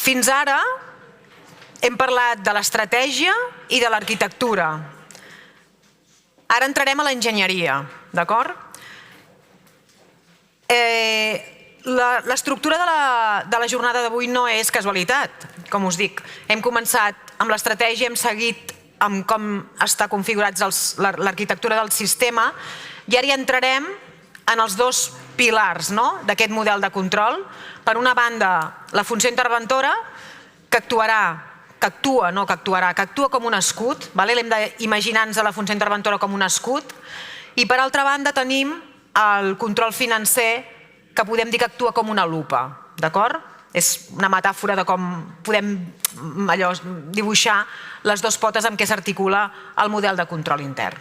Fins ara hem parlat de l'estratègia i de l'arquitectura. Ara entrarem a l'enginyeria, d'acord? L'estructura de la jornada d'avui no és casualitat, com us dic. Hem començat amb l'estratègia, hem seguit amb com està configurats l'arquitectura del sistema i ara ja entrarem en els dos pilars d'aquest model de control. Per una banda, la funció interventora, que actua com un escut, l'hem d'imaginar-nos la funció interventora com un escut, i per altra banda tenim el control financer, que podem dir que actua com una lupa, d'acord? És una metàfora de com podem dibuixar les dues potes amb què s'articula el model de control intern.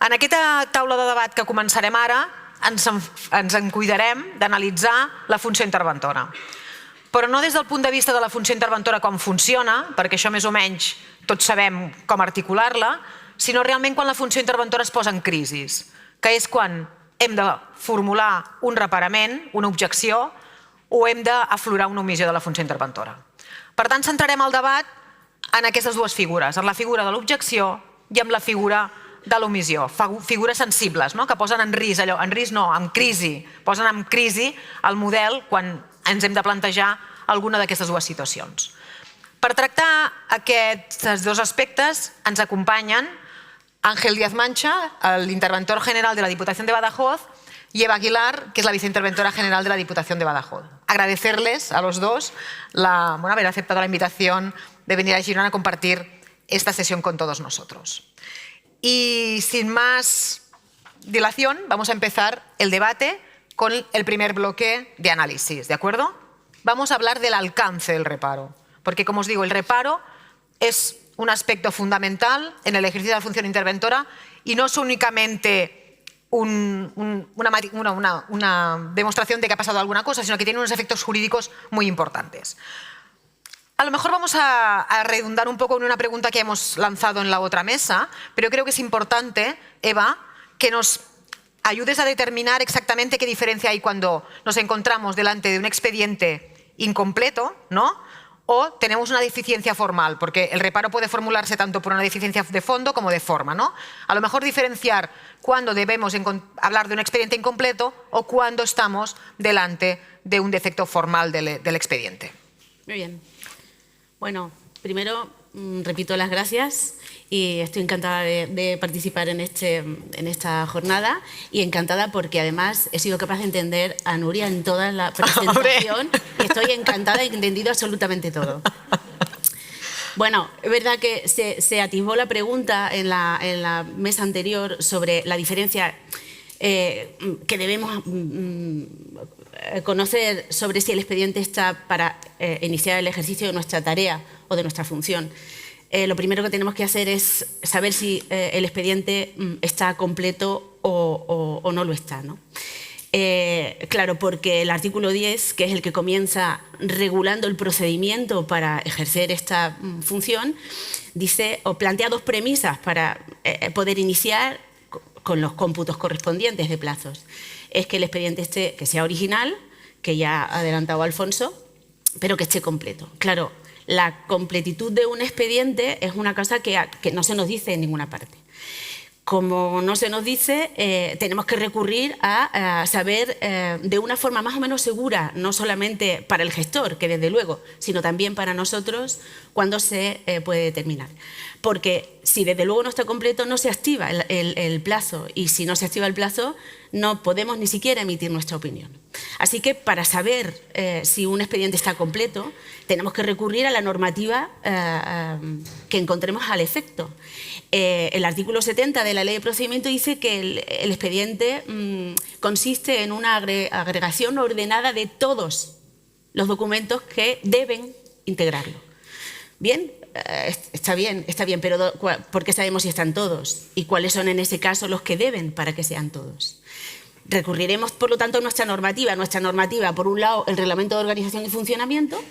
En aquesta taula de debat que començarem ara ens en cuidarem d'analitzar la funció interventora. Però no des del punt de vista de la funció interventora com funciona, perquè això més o menys tots sabem com articular-la, sinó realment quan la funció interventora es posa en crisi, que és quan hem de formular un reparament, una objecció, o hem d'aflorar una omissió de la funció interventora. Per tant, centrarem el debat en aquestes dues figures, en la figura de l'objecció i en la figura de l'omissió. Figures sensibles, que posen en risc, en crisi, posen en crisi el model quan ens hem de plantejar alguna d'aquestes dues situacions. Per tractar aquests dos aspectes ens acompanyen Ángel Díaz Mancha, l'interventor general de la Diputación de Badajoz, y Eva Aguilar, que es la viceinterventora general de la Diputación de Badajoz. Agradecerles a los dos haber aceptado la invitación de venir a Girona a compartir esta sesión con todos nosotros. Y sin más dilación, vamos a empezar el debate con el primer bloque de análisis, ¿de acuerdo? Vamos a hablar del alcance del reparo, porque como os digo, el reparo es un aspecto fundamental en el ejercicio de la función interventora y no es únicamente una demostración de que ha pasado alguna cosa, sino que tiene unos efectos jurídicos muy importantes. A lo mejor vamos a redundar un poco en una pregunta que hemos lanzado en la otra mesa, pero creo que es importante, Eva, que nos ayudes a determinar exactamente qué diferencia hay cuando nos encontramos delante de un expediente incompleto, o tenemos una deficiencia formal, porque el reparo puede formularse tanto por una deficiencia de fondo como de forma, A lo mejor diferenciar cuándo debemos hablar de un expediente incompleto o cuándo estamos delante de un defecto formal del expediente. Muy bien. Bueno, primero repito las gracias y estoy encantada de participar en esta jornada y encantada porque además he sido capaz de entender a Nuria en toda la presentación y estoy encantada y he entendido absolutamente todo. Bueno, es verdad que se atisbó la pregunta en la mesa anterior sobre la diferencia que debemos conocer sobre si el expediente está para iniciar el ejercicio de nuestra tarea o de nuestra función. Lo primero que tenemos que hacer es saber si el expediente está completo o no lo está, Claro, porque el artículo 10, que es el que comienza regulando el procedimiento para ejercer esta función, dice o plantea dos premisas para poder iniciar con los cómputos correspondientes de plazos. Es que el expediente que sea original, que ya ha adelantado Alfonso, pero que esté completo. Claro, la completitud de un expediente es una cosa que no se nos dice en ninguna parte. Como no se nos dice, tenemos que recurrir a saber de una forma más o menos segura, no solamente para el gestor, que desde luego, sino también para nosotros, cuándo se puede determinar. Porque si desde luego no está completo, no se activa el plazo, y si no se activa el plazo, no podemos ni siquiera emitir nuestra opinión. Así que para saber si un expediente está completo, tenemos que recurrir a la normativa que encontremos al efecto. El artículo 70 de la Ley de Procedimiento dice que el expediente consiste en una agregación ordenada de todos los documentos que deben integrarlo. Bien, está bien, pero ¿por qué sabemos si están todos? ¿Y cuáles son en ese caso los que deben para que sean todos? Recurriremos, por lo tanto, a nuestra normativa. Nuestra normativa, por un lado, el Reglamento de Organización y Funcionamiento,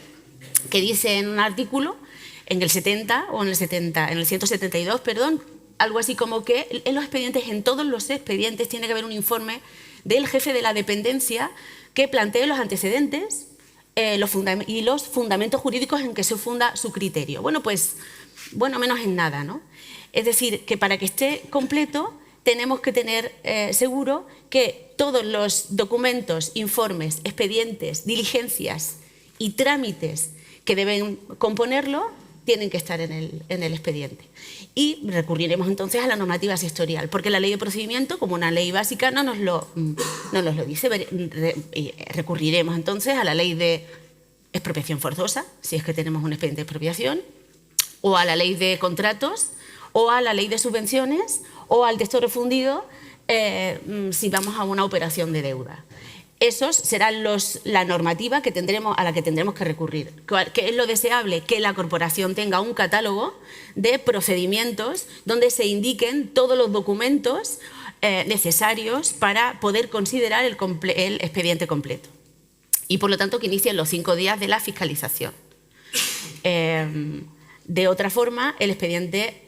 que dice en un artículo, en el 172, perdón, algo así como que en los expedientes, en todos los expedientes, tiene que haber un informe del jefe de la dependencia que plantee los antecedentes los fundamentos jurídicos en que se funda su criterio. Bueno, pues, bueno, menos en nada, ¿no? Es decir, que para que esté completo tenemos que tener seguro que todos los documentos, informes, expedientes, diligencias y trámites que deben componerlo tienen que estar en el expediente. Y recurriremos entonces a la normativa sectorial, porque la ley de procedimiento, como una ley básica, no nos lo dice. Recurriremos entonces a la ley de expropiación forzosa, si es que tenemos un expediente de expropiación, o a la ley de contratos, o a la ley de subvenciones, o al texto refundido, si vamos a una operación de deuda. Esos serán la normativa a la que tendremos que recurrir. ¿Qué es lo deseable? Que la corporación tenga un catálogo de procedimientos donde se indiquen todos los documentos necesarios para poder considerar el expediente completo. Y por lo tanto que inicien los 5 días de la fiscalización. De otra forma, el expediente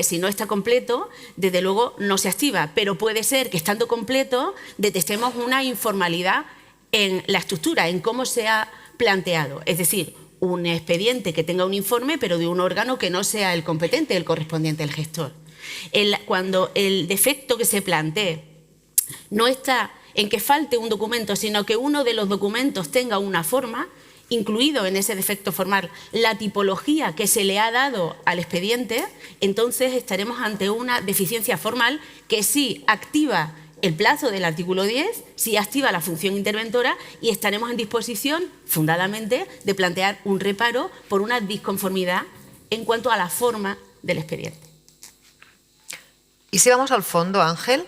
si no está completo, desde luego no se activa, pero puede ser que estando completo detectemos una informalidad en la estructura, en cómo se ha planteado. Es decir, un expediente que tenga un informe, pero de un órgano que no sea el competente, el correspondiente, el gestor. Cuando el defecto que se plantee no está en que falte un documento, sino que uno de los documentos tenga una forma, incluido en ese defecto formal la tipología que se le ha dado al expediente, entonces estaremos ante una deficiencia formal que sí activa el plazo del artículo 10, sí activa la función interventora y estaremos en disposición, fundadamente, de plantear un reparo por una disconformidad en cuanto a la forma del expediente. Y si vamos al fondo, Ángel,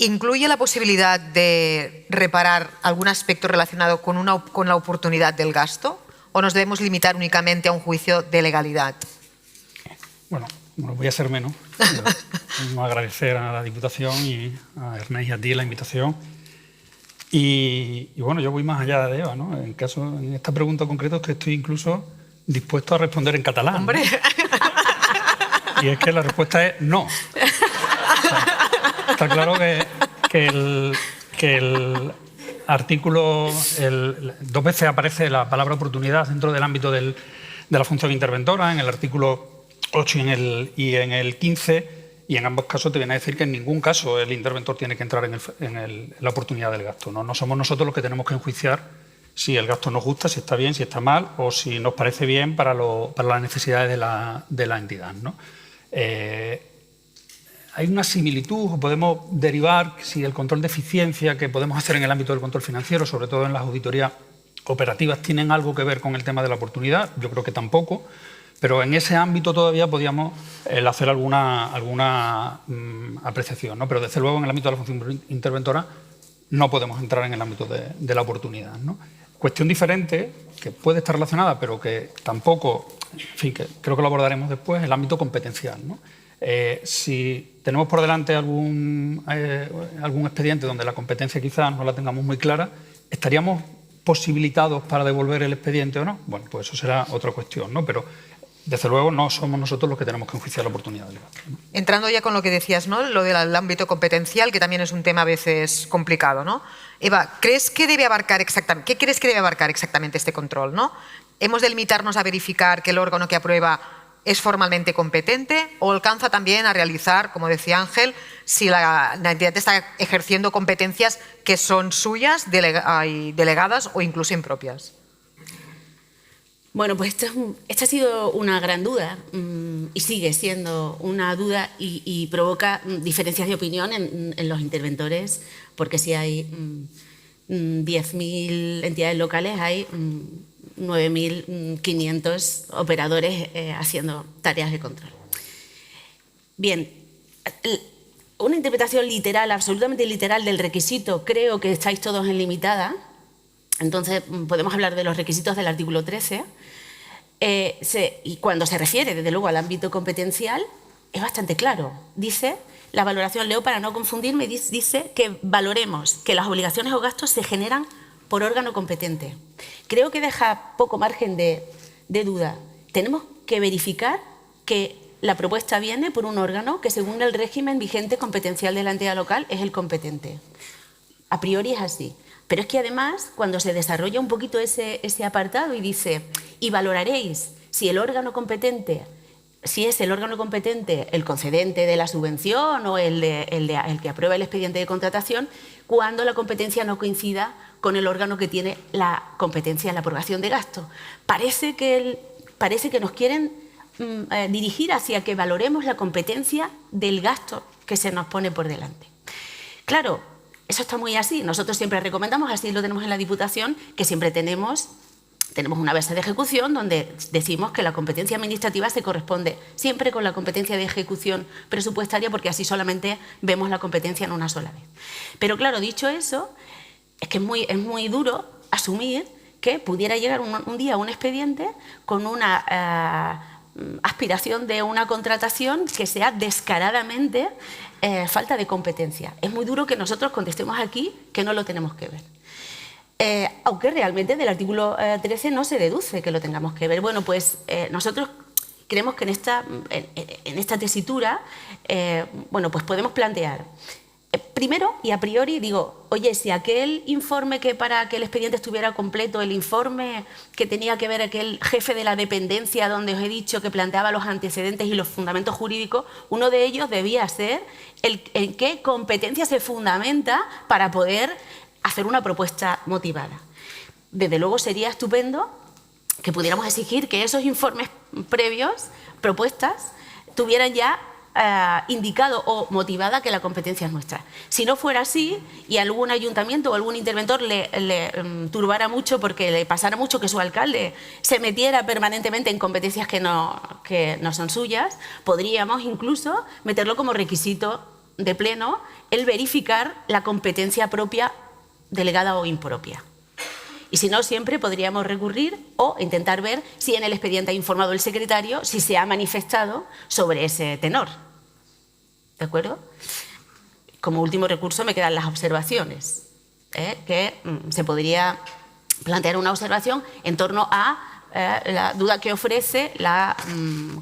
¿incluye la posibilidad de reparar algún aspecto relacionado con la oportunidad del gasto o nos debemos limitar únicamente a un juicio de legalidad? Bueno, voy a ser menos. Vamos a agradecer a la Diputación y a Ernest y a ti la invitación. Y bueno, yo voy más allá de Eva, ¿no? En esta pregunta concreta es que estoy incluso dispuesto a responder en catalán. ¡Hombre! ¿No? Y es que la respuesta es no. Está claro que el artículo, 2 veces aparece la palabra oportunidad dentro del ámbito de la función interventora, en el artículo 8 y en el 15, y en ambos casos te viene a decir que en ningún caso el interventor tiene que entrar en la oportunidad del gasto. No somos nosotros los que tenemos que enjuiciar si el gasto nos gusta, si está bien, si está mal, o si nos parece bien para las necesidades de la entidad, ¿no? Hay una similitud, o podemos derivar si el control de eficiencia que podemos hacer en el ámbito del control financiero, sobre todo en las auditorías operativas, tienen algo que ver con el tema de la oportunidad. Yo creo que tampoco, pero en ese ámbito todavía podíamos hacer alguna apreciación, ¿no? Pero desde luego en el ámbito de la función interventora no podemos entrar en el ámbito de la oportunidad, ¿no? Cuestión diferente, que puede estar relacionada, pero que tampoco, en fin, que creo que lo abordaremos después, el ámbito competencial, ¿no? Si tenemos por delante algún expediente donde la competencia quizás no la tengamos muy clara, ¿estaríamos posibilitados para devolver el expediente o no? Bueno, pues eso será otra cuestión, ¿no? Pero desde luego no somos nosotros los que tenemos que enjuiciar la oportunidad del gasto, ¿no? Entrando ya con lo que decías, ¿no? Lo del ámbito competencial, que también es un tema a veces complicado, ¿no? Eva, ¿qué crees que debe abarcar exactamente este control, ¿no? ¿Hemos de limitarnos a verificar que el órgano que aprueba es formalmente competente o alcanza también a realizar, como decía Ángel, si la entidad está ejerciendo competencias que son suyas, delegadas o incluso impropias? Bueno, pues esta ha sido una gran duda y sigue siendo una duda y provoca diferencias de opinión en los interventores, porque si hay 10.000 entidades locales, hay 9.500 operadores haciendo tareas de control. Bien, una interpretación literal, absolutamente literal del requisito, creo que estáis todos en limitada. Entonces, podemos hablar de los requisitos del artículo 13. Y cuando se refiere, desde luego, al ámbito competencial, es bastante claro. Dice, la valoración, leo para no confundirme, dice que valoremos que las obligaciones o gastos se generan por órgano competente. Creo que deja poco margen de duda. Tenemos que verificar que la propuesta viene por un órgano que, según el régimen vigente competencial de la entidad local, es el competente. A priori es así. Pero es que además, cuando se desarrolla un poquito ese apartado y dice, y valoraréis si el órgano competente, si es el órgano competente el concedente de la subvención o el que aprueba el expediente de contratación, cuando la competencia no coincida con el órgano que tiene la competencia en la aprobación de gasto. Parece que nos quieren dirigir hacia que valoremos la competencia del gasto que se nos pone por delante. Claro, eso está muy así. Nosotros siempre recomendamos, así lo tenemos en la Diputación, que siempre tenemos una base de ejecución donde decimos que la competencia administrativa se corresponde siempre con la competencia de ejecución presupuestaria, porque así solamente vemos la competencia en una sola vez. Pero claro, dicho eso, es que es muy duro asumir que pudiera llegar un día un expediente con una aspiración de una contratación que sea descaradamente falta de competencia. Es muy duro que nosotros contestemos aquí que no lo tenemos que ver. Aunque realmente del artículo 13 no se deduce que lo tengamos que ver. Bueno, pues nosotros creemos que en esta tesitura bueno, pues podemos plantear, primero y a priori digo, oye, si aquel informe que para que el expediente estuviera completo, el informe que tenía que ver aquel jefe de la dependencia donde os he dicho que planteaba los antecedentes y los fundamentos jurídicos, uno de ellos debía ser en qué competencia se fundamenta para poder hacer una propuesta motivada. Desde luego sería estupendo que pudiéramos exigir que esos informes previos, propuestas, tuvieran ya indicado o motivada que la competencia es nuestra. Si no fuera así y algún ayuntamiento o algún interventor le turbara mucho porque le pasara mucho que su alcalde se metiera permanentemente en competencias que no son suyas, podríamos incluso meterlo como requisito de pleno el verificar la competencia propia delegada o impropia. Y si no, siempre podríamos recurrir o intentar ver si en el expediente ha informado el secretario, si se ha manifestado sobre ese tenor. ¿De acuerdo? Como último recurso me quedan las observaciones, que se podría plantear una observación en torno a la duda que ofrece la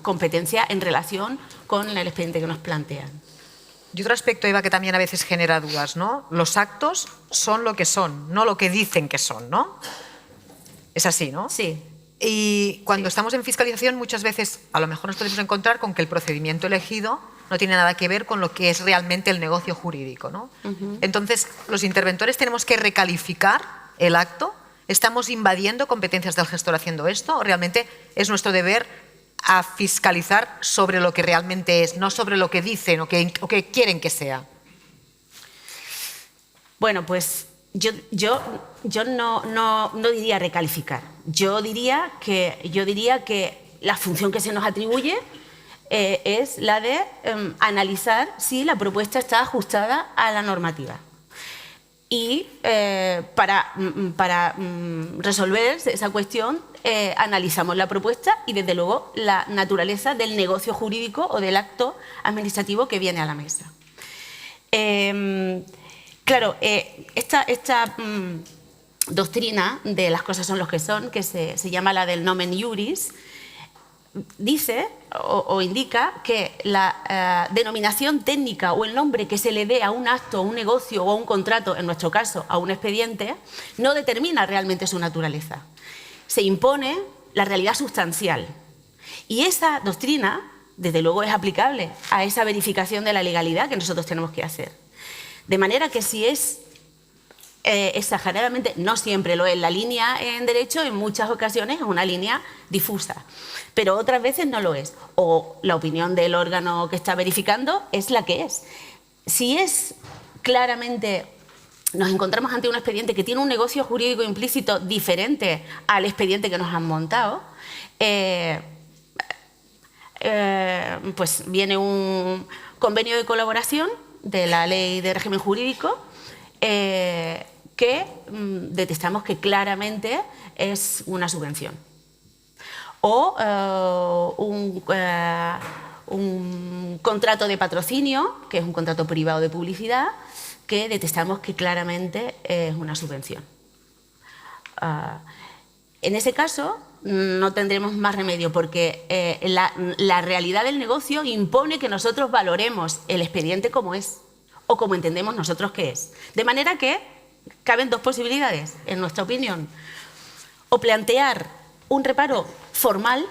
competencia en relación con el expediente que nos plantean. Y otro aspecto, Eva, que también a veces genera dudas, ¿no? Los actos son lo que son, no lo que dicen que son, ¿no? Es así, ¿no? Sí. Y cuando estamos en fiscalización, muchas veces a lo mejor nos podemos encontrar con que el procedimiento elegido no tiene nada que ver con lo que es realmente el negocio jurídico, ¿no? Entonces, los interventores tenemos que recalificar el acto. ¿Estamos invadiendo competencias del gestor haciendo esto? ¿O realmente es nuestro deber a fiscalizar sobre lo que realmente es, no sobre lo que dicen o que quieren que sea? Bueno, pues yo no diría recalificar. Yo diría que la función que se nos atribuye es la de analizar si la propuesta está ajustada a la normativa. Y para resolver esa cuestión analizamos la propuesta y desde luego la naturaleza del negocio jurídico o del acto administrativo que viene a la mesa. Claro, esta doctrina de las cosas son lo que son, que se llama la del nomen iuris, dice o indica que la denominación técnica o el nombre que se le dé a un acto, a un negocio o a un contrato, en nuestro caso a un expediente, no determina realmente su naturaleza. Se impone la realidad sustancial. Y esa doctrina, desde luego, es aplicable a esa verificación de la legalidad que nosotros tenemos que hacer. De manera que si es exageradamente, no siempre lo es, la línea en derecho en muchas ocasiones es una línea difusa, pero otras veces no lo es, o la opinión del órgano que está verificando es la que es. Si es claramente, nos encontramos ante un expediente que tiene un negocio jurídico implícito diferente al expediente que nos han montado, pues viene un convenio de colaboración de la Ley de Régimen Jurídico que detectamos que claramente es una subvención. O un contrato de patrocinio, que es un contrato privado de publicidad, que detectamos que claramente es una subvención. En ese caso no tendremos más remedio porque la realidad del negocio impone que nosotros valoremos el expediente como es o como entendemos nosotros que es. De manera que caben dos posibilidades, en nuestra opinión. O plantear un reparo formal,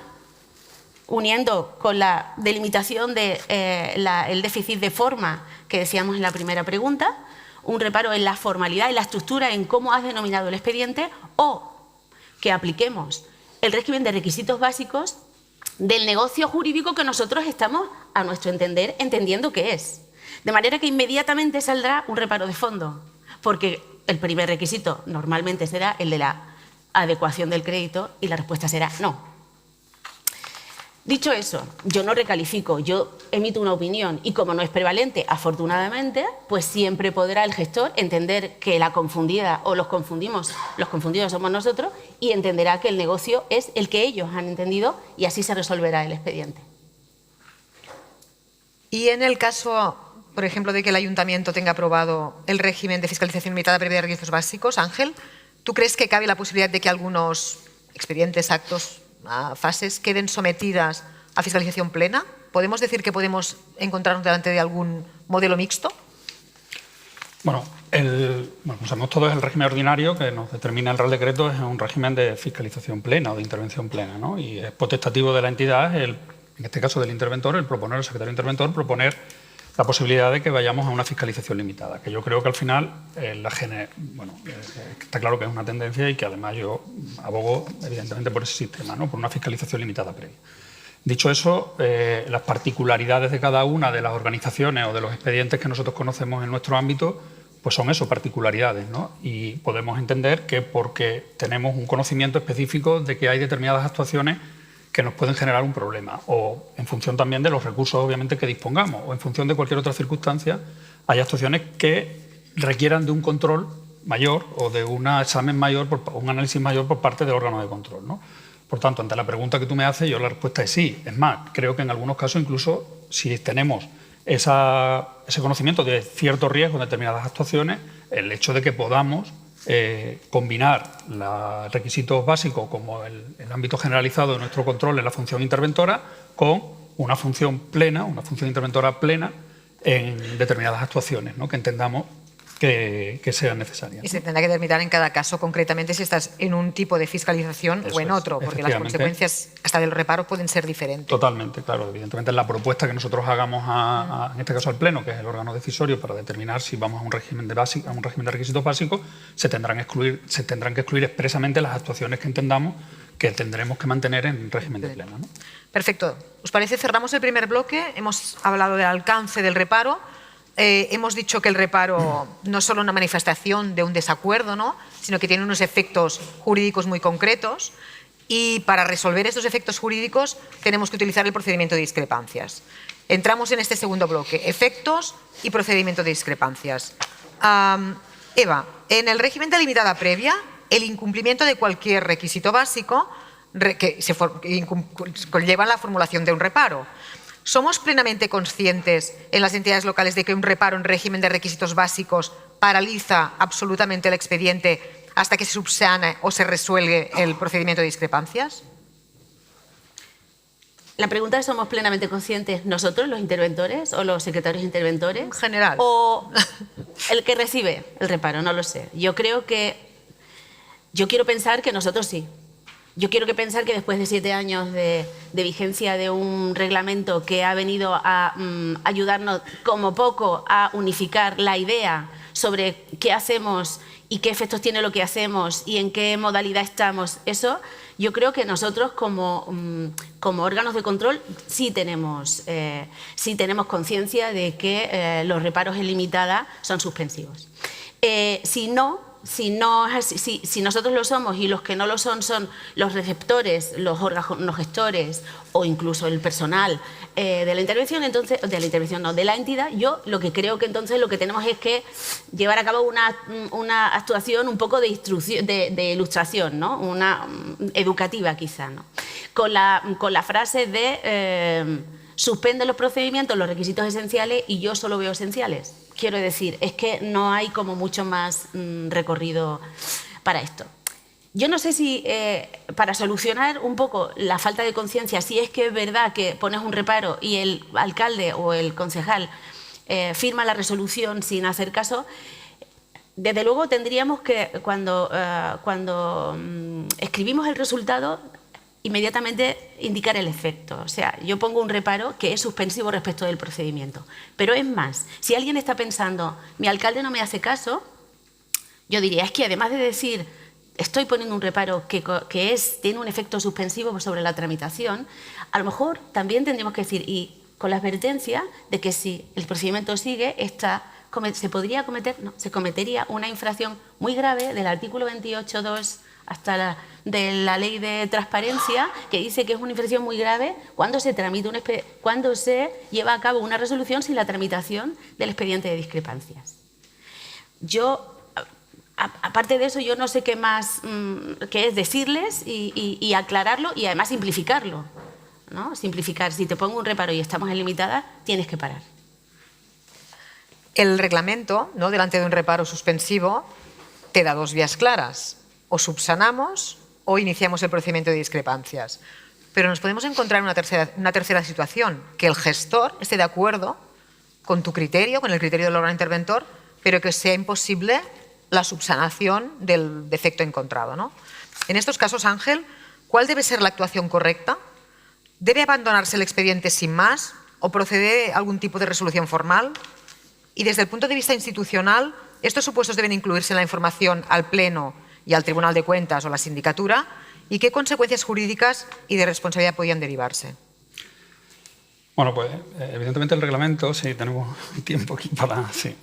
uniendo con la delimitación del déficit de forma que decíamos en la primera pregunta, un reparo en la formalidad, en la estructura, en cómo has denominado el expediente, o que apliquemos el régimen de requisitos básicos del negocio jurídico que nosotros estamos, a nuestro entender, entendiendo que es. De manera que inmediatamente saldrá un reparo de fondo, porque el primer requisito normalmente será el de la adecuación del crédito y la respuesta será no. Dicho eso, yo no recalifico, yo emito una opinión y como no es prevalente, afortunadamente, pues siempre podrá el gestor entender que la confundida o los confundidos somos nosotros y entenderá que el negocio es el que ellos han entendido y así se resolverá el expediente. Y en el caso, por ejemplo, de que el ayuntamiento tenga aprobado el régimen de fiscalización limitada previa de requisitos básicos, Ángel, ¿tú crees que cabe la posibilidad de que algunos expedientes, actos, fases queden sometidas a fiscalización plena? ¿Podemos decir que podemos encontrarnos delante de algún modelo mixto? Bueno, como sabemos todos, el régimen ordinario que nos determina el Real Decreto es un régimen de fiscalización plena o de intervención plena, ¿no? Y es potestativo de la entidad, en este caso del interventor, el secretario interventor, proponer la posibilidad de que vayamos a una fiscalización limitada, que yo creo que al final está claro que es una tendencia y que además yo abogo evidentemente por ese sistema, ¿no? Por una fiscalización limitada previa. Dicho eso, las particularidades de cada una de las organizaciones o de los expedientes que nosotros conocemos en nuestro ámbito, pues son eso, particularidades, ¿no? Y podemos entender que porque tenemos un conocimiento específico de que hay determinadas actuaciones que nos pueden generar un problema, o en función también de los recursos obviamente que dispongamos, o en función de cualquier otra circunstancia, hay actuaciones que requieran de un control mayor o de un examen mayor, un análisis mayor por parte del órgano de control, ¿no? Por tanto, ante la pregunta que tú me haces, yo la respuesta es sí. Es más, creo que en algunos casos incluso si tenemos ese conocimiento de cierto riesgo en determinadas actuaciones, el hecho de que podamos combinar los requisitos básicos como el ámbito generalizado de nuestro control en la función interventora con una función plena, una función interventora plena en determinadas actuaciones, ¿no? Que entendamos que sean necesarias, ¿no? Y se tendrá que determinar en cada caso concretamente si estás en un tipo de fiscalización o en otro, porque las consecuencias hasta del reparo pueden ser diferentes. Totalmente, claro. Evidentemente la propuesta que nosotros hagamos en este caso al Pleno, que es el órgano decisorio para determinar si vamos a un régimen de requisitos básicos, se tendrán que excluir expresamente las actuaciones que entendamos que tendremos que mantener en régimen de pleno, ¿no? Perfecto. ¿Os parece? Cerramos el primer bloque. Hemos hablado del alcance del reparo. Hemos dicho que el reparo no es solo una manifestación de un desacuerdo, ¿no?, sino que tiene unos efectos jurídicos muy concretos y para resolver estos efectos jurídicos tenemos que utilizar el procedimiento de discrepancias. Entramos en este segundo bloque, efectos y procedimiento de discrepancias. Eva, en el régimen de limitada previa, el incumplimiento de cualquier requisito básico que conlleva la formulación de un reparo. ¿Somos plenamente conscientes en las entidades locales de que un reparo en régimen de requisitos básicos paraliza absolutamente el expediente hasta que se subsane o se resuelve el procedimiento de discrepancias? La pregunta es, ¿somos plenamente conscientes nosotros, los interventores o los secretarios interventores? En general. ¿O el que recibe el reparo? No lo sé. Yo quiero pensar que nosotros sí. Yo quiero pensar que después de 7 años de vigencia de un reglamento que ha venido a ayudarnos como poco a unificar la idea sobre qué hacemos y qué efectos tiene lo que hacemos y en qué modalidad estamos, eso, yo creo que nosotros como órganos de control sí tenemos conciencia de que los reparos en limitada son suspensivos. Si nosotros lo somos y los que no lo son los receptores, los órganos gestores o incluso el personal de la intervención, entonces, de la entidad, yo lo que creo que entonces lo que tenemos es que llevar a cabo una actuación un poco de ilustración, ¿no? Una educativa quizá, ¿no? Con la frase de suspende los procedimientos, los requisitos esenciales y yo solo veo esenciales. Quiero decir, es que no hay como mucho más recorrido para esto. Yo no sé si para solucionar un poco la falta de conciencia, si es que es verdad que pones un reparo y el alcalde o el concejal firma la resolución sin hacer caso, desde luego tendríamos que, cuando escribimos el resultado, inmediatamente indicar el efecto. O sea, yo pongo un reparo que es suspensivo respecto del procedimiento. Pero es más, si alguien está pensando, mi alcalde no me hace caso, yo diría, es que además de decir, estoy poniendo un reparo que tiene un efecto suspensivo sobre la tramitación, a lo mejor también tendríamos que decir, y con la advertencia de que si el procedimiento sigue, se cometería una infracción muy grave del artículo 28.2 hasta de la ley de transparencia, que dice que es una infracción muy grave cuando se lleva a cabo una resolución sin la tramitación del expediente de discrepancias. Yo, aparte de eso, yo no sé qué más qué es decirles y aclararlo y además simplificarlo, ¿no? Simplificar. Si te pongo un reparo y estamos en limitada, tienes que parar. El reglamento, ¿no?, delante de un reparo suspensivo, te da dos vías claras. O subsanamos o iniciamos el procedimiento de discrepancias. Pero nos podemos encontrar en una tercera situación, que el gestor esté de acuerdo con tu criterio, con el criterio del órgano interventor, pero que sea imposible la subsanación del defecto encontrado, ¿no? En estos casos, Ángel, ¿cuál debe ser la actuación correcta? ¿Debe abandonarse el expediente sin más o procede a algún tipo de resolución formal? Y desde el punto de vista institucional, ¿estos supuestos deben incluirse en la información al Pleno y al Tribunal de Cuentas o a la Sindicatura? ¿Y qué consecuencias jurídicas y de responsabilidad podían derivarse? Bueno, pues evidentemente el reglamento, sí, tenemos tiempo aquí para... Sí.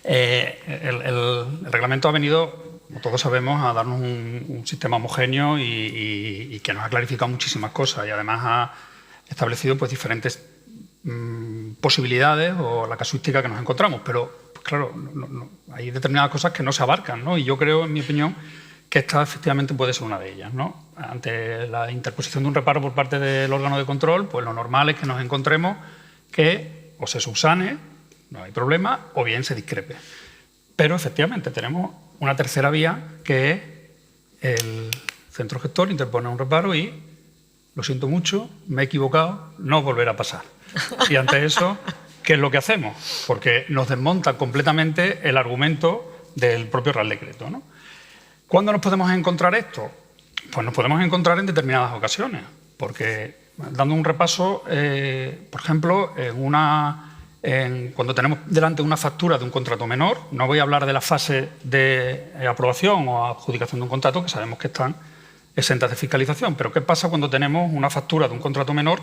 El reglamento ha venido, como todos sabemos, a darnos un sistema homogéneo y que nos ha clarificado muchísimas cosas y además ha establecido pues diferentes posibilidades o la casuística que nos encontramos, pero pues, claro, hay determinadas cosas que no se abarcan, ¿no? Y yo creo, en mi opinión, que esta efectivamente puede ser una de ellas, ¿no? Ante la interposición de un reparo por parte del órgano de control, pues lo normal es que nos encontremos que o se subsane, no hay problema, o bien se discrepe. Pero efectivamente tenemos una tercera vía, que es el centro gestor interpone un reparo y, lo siento mucho, me he equivocado, no volverá a pasar. Y ante eso, ¿qué es lo que hacemos? Porque nos desmonta completamente el argumento del propio Real Decreto, ¿no? ¿Cuándo nos podemos encontrar esto? Pues nos podemos encontrar en determinadas ocasiones, porque dando un repaso, por ejemplo, cuando tenemos delante una factura de un contrato menor, no voy a hablar de la fase de aprobación o adjudicación de un contrato, que sabemos que están exentas de fiscalización, pero ¿qué pasa cuando tenemos una factura de un contrato menor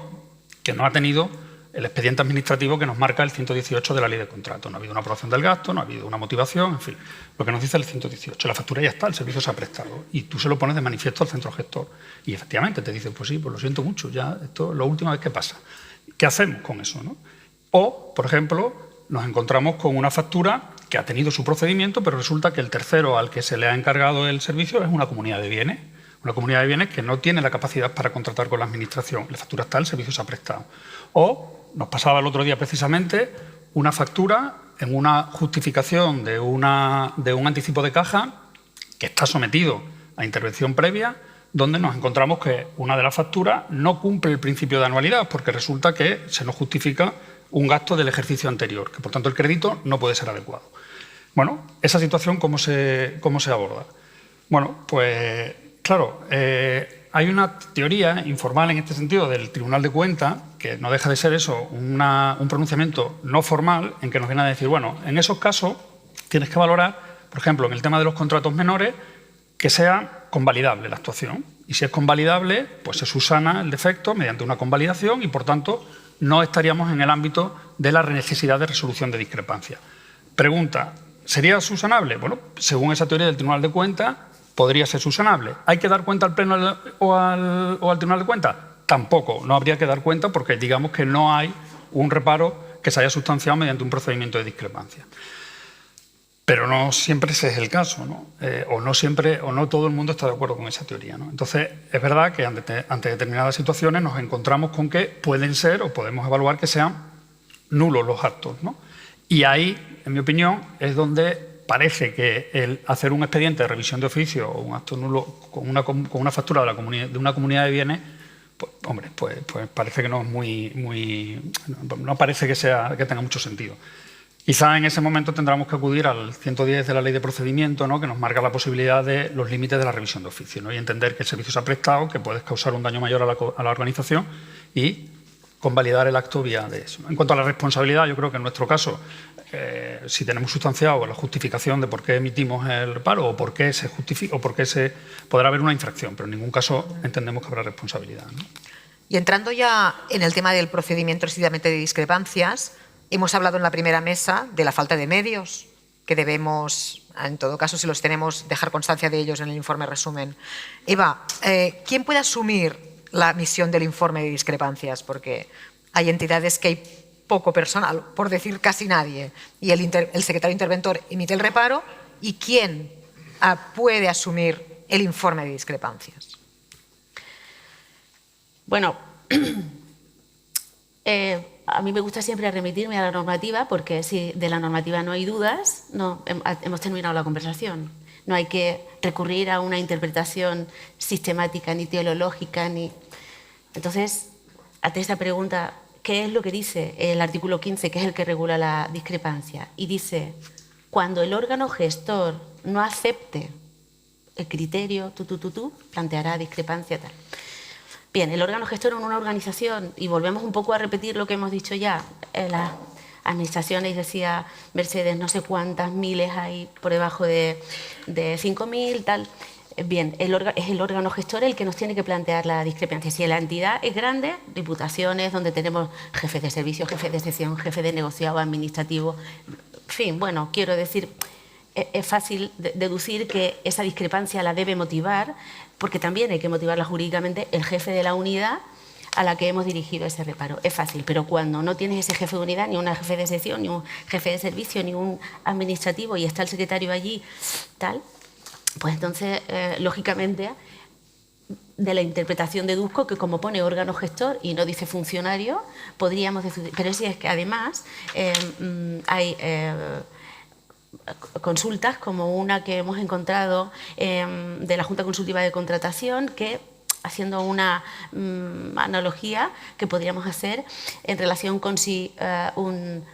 que no ha tenido el expediente administrativo que nos marca el 118 de la Ley de Contrato? No ha habido una aprobación del gasto, no ha habido una motivación, en fin, lo que nos dice el 118. La factura ya está, el servicio se ha prestado y tú se lo pones de manifiesto al centro gestor y efectivamente te dice, pues sí, pues lo siento mucho, ya esto es la última vez que pasa. ¿Qué hacemos con eso, no? O, por ejemplo, nos encontramos con una factura que ha tenido su procedimiento, pero resulta que el tercero al que se le ha encargado el servicio es una comunidad de bienes. Una comunidad de bienes que no tiene la capacidad para contratar con la Administración. La factura está, el servicio se ha prestado. O nos pasaba el otro día precisamente una factura en una justificación de un anticipo de caja que está sometido a intervención previa, donde nos encontramos que una de las facturas no cumple el principio de anualidad porque resulta que se nos justifica un gasto del ejercicio anterior, que por tanto el crédito no puede ser adecuado. Bueno, esa situación, ¿cómo se aborda? Bueno, pues claro, hay una teoría informal en este sentido del Tribunal de Cuentas, que no deja de ser eso, un pronunciamiento no formal, en que nos viene a decir, bueno, en esos casos tienes que valorar, por ejemplo, en el tema de los contratos menores, que sea convalidable la actuación. Y si es convalidable, pues se subsana el defecto mediante una convalidación y, por tanto, no estaríamos en el ámbito de la necesidad de resolución de discrepancia. Pregunta, ¿sería subsanable? Bueno, según esa teoría del Tribunal de Cuentas, podría ser subsanable. ¿Hay que dar cuenta al Pleno o al Tribunal de Cuentas? Tampoco, no habría que dar cuenta porque digamos que no hay un reparo que se haya sustanciado mediante un procedimiento de discrepancia. Pero no siempre ese es el caso, ¿no? O no todo el mundo está de acuerdo con esa teoría, ¿no? Entonces, es verdad que ante determinadas situaciones nos encontramos con que pueden ser o podemos evaluar que sean nulos los actos, ¿no? Y ahí, en mi opinión, es donde parece que el hacer un expediente de revisión de oficio o un acto nulo con una factura de una comunidad de bienes, pues, hombre, pues parece que no es no parece que tenga mucho sentido. Quizá en ese momento tendremos que acudir al 110 de la Ley de Procedimiento, ¿no?, que nos marca la posibilidad de los límites de la revisión de oficio, ¿no?, y entender que el servicio se ha prestado, que puedes causar un daño mayor a la organización y convalidar el acto vía de eso. En cuanto a la responsabilidad, yo creo que en nuestro caso, si tenemos sustanciado la justificación de por qué emitimos el reparo o por qué se justifica o por qué podrá haber una infracción, pero en ningún caso entendemos que habrá responsabilidad, ¿no? Y entrando ya en el tema del procedimiento estrictamente de discrepancias, hemos hablado en la primera mesa de la falta de medios, que debemos, en todo caso, si los tenemos, dejar constancia de ellos en el informe resumen. Eva, ¿quién puede asumir la misión del informe de discrepancias? Porque hay entidades que hay poco personal, por decir casi nadie, y el secretario interventor emite el reparo, ¿y quién puede asumir el informe de discrepancias? Bueno, a mí me gusta siempre remitirme a la normativa, porque si de la normativa no hay dudas, hemos terminado la conversación. No hay que recurrir a una interpretación sistemática, ni teológica, ni... Entonces, ante esta pregunta, ¿qué es lo que dice el artículo 15, que es el que regula la discrepancia? Y dice, cuando el órgano gestor no acepte el criterio, planteará discrepancia, tal. Bien, el órgano gestor en una organización, y volvemos un poco a repetir lo que hemos dicho ya, en las administraciones, decía Mercedes, no sé cuántas miles hay por debajo de 5.000, tal. Bien, es el órgano gestor el que nos tiene que plantear la discrepancia. Si la entidad es grande, diputaciones, donde tenemos jefes de servicio, jefes de sección, jefes de negociado administrativo, en fin, bueno, quiero decir, es fácil deducir que esa discrepancia la debe motivar, porque también hay que motivarla jurídicamente el jefe de la unidad a la que hemos dirigido ese reparo. Es fácil, pero cuando no tienes ese jefe de unidad, ni un jefe de sección, ni un jefe de servicio, ni un administrativo, y está el secretario allí, tal, pues entonces, lógicamente, de la interpretación deduzco que como pone órgano gestor y no dice funcionario, podríamos decir... Pero sí es que además hay... consultas como una que hemos encontrado de la Junta Consultiva de Contratación, que, haciendo una analogía que podríamos hacer en relación con si un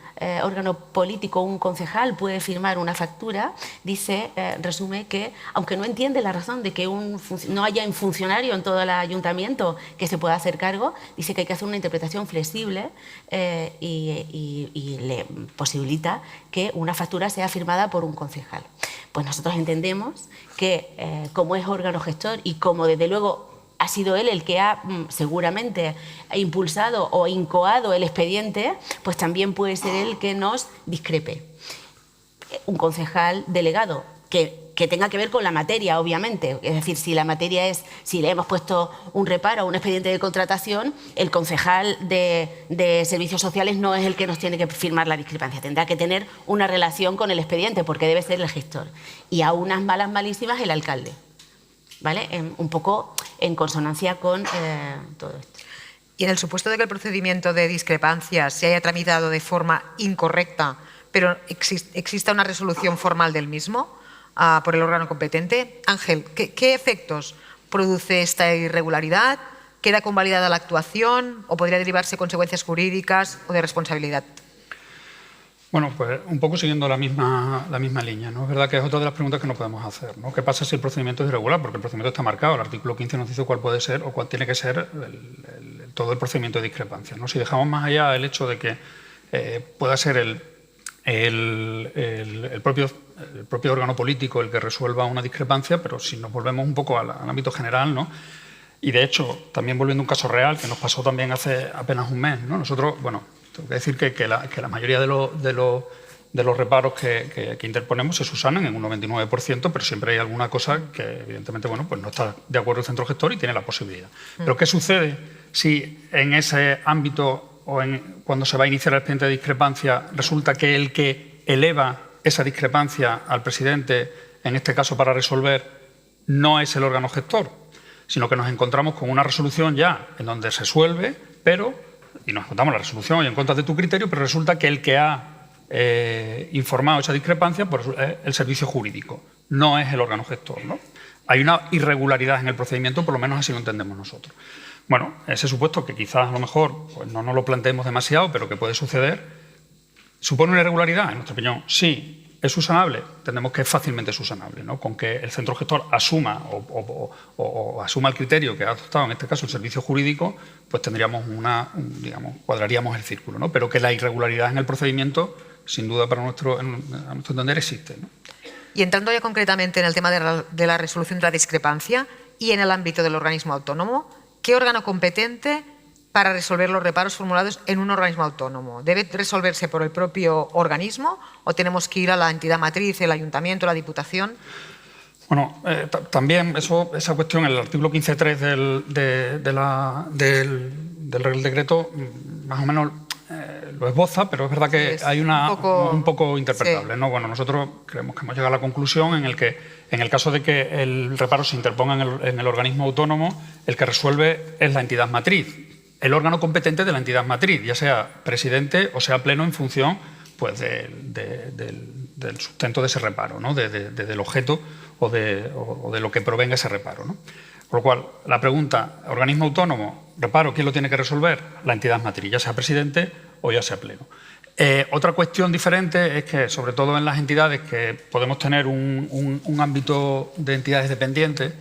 órgano político, un concejal, puede firmar una factura, dice, resume que, aunque no entiende la razón de que no haya un funcionario en todo el ayuntamiento que se pueda hacer cargo, dice que hay que hacer una interpretación flexible y le posibilita que una factura sea firmada por un concejal. Pues nosotros entendemos que, como es órgano gestor y como desde luego ha sido él el que ha seguramente impulsado o incoado el expediente, pues también puede ser él que nos discrepe. Un concejal delegado que tenga que ver con la materia, obviamente. Es decir, si la materia es, si le hemos puesto un reparo o un expediente de contratación, el concejal de servicios sociales no es el que nos tiene que firmar la discrepancia. Tendrá que tener una relación con el expediente, porque debe ser el gestor. Y a unas malas malísimas, el alcalde. ¿Vale? Un poco en consonancia con todo esto. Y en el supuesto de que el procedimiento de discrepancia se haya tramitado de forma incorrecta, pero exista una resolución formal del mismo por el órgano competente, Ángel, ¿qué efectos produce esta irregularidad? ¿Queda convalidada la actuación o podría derivarse consecuencias jurídicas o de responsabilidad? Bueno, pues un poco siguiendo la misma línea, ¿no? Es verdad que es otra de las preguntas que no podemos hacer, ¿no? ¿Qué pasa si el procedimiento es irregular? Porque el procedimiento está marcado, el artículo 15 nos dice cuál puede ser o cuál tiene que ser todo el procedimiento de discrepancia, ¿no? Si dejamos más allá el hecho de que pueda ser el propio órgano político el que resuelva una discrepancia, pero si nos volvemos un poco al ámbito general, ¿no? Y de hecho, también volviendo a un caso real que nos pasó también hace apenas un mes, ¿no? Nosotros, bueno, tengo que decir que la mayoría de los reparos que interponemos se subsanan en un 99%, pero siempre hay alguna cosa que evidentemente, bueno, pues no está de acuerdo el centro gestor y tiene la posibilidad. Pero ¿qué sucede si en ese ámbito o cuando se va a iniciar el expediente de discrepancia resulta que el que eleva esa discrepancia al presidente, en este caso para resolver, no es el órgano gestor, sino que nos encontramos con una resolución ya en donde se resuelve, y nos encontramos la resolución hoy en contra de tu criterio, pero resulta que el que ha informado esa discrepancia pues, es el servicio jurídico, no es el órgano gestor, ¿no? Hay una irregularidad en el procedimiento, por lo menos así lo entendemos nosotros. Bueno, ese supuesto que quizás a lo mejor pues, no nos lo planteemos demasiado, pero que puede suceder, ¿Supone una irregularidad? En nuestra opinión, sí. ¿Es subsanable? Entendemos que es fácilmente subsanable, ¿no? Con que el centro gestor asuma o asuma el criterio que ha adoptado, en este caso, el servicio jurídico, pues tendríamos digamos, cuadraríamos el círculo, ¿no? Pero que la irregularidad en el procedimiento, sin duda, a nuestro entender, existe, ¿no? Y entrando ya concretamente en el tema de la resolución de la discrepancia y en el ámbito del organismo autónomo, ¿qué órgano competente para resolver los reparos formulados en un organismo autónomo? ¿Debe resolverse por el propio organismo o tenemos que ir a la entidad matriz, el ayuntamiento, la diputación? Bueno, también esa cuestión, el artículo 15.3 del Real Decreto, más o menos lo esboza, pero es verdad que hay un poco interpretable, sí, ¿no? Bueno, nosotros creemos que hemos llegado a la conclusión en el que, en el caso de que el reparo se interponga en el organismo autónomo, el que resuelve es la entidad matriz, el órgano competente de la entidad matriz, ya sea presidente o sea pleno en función pues, del sustento de ese reparo, ¿no? Del objeto o de lo que provenga ese reparo, ¿no? Por lo cual, la pregunta, organismo autónomo, reparo, ¿quién lo tiene que resolver? La entidad matriz, ya sea presidente o ya sea pleno. Otra cuestión diferente es que, sobre todo en las entidades que podemos tener un ámbito de entidades dependientes,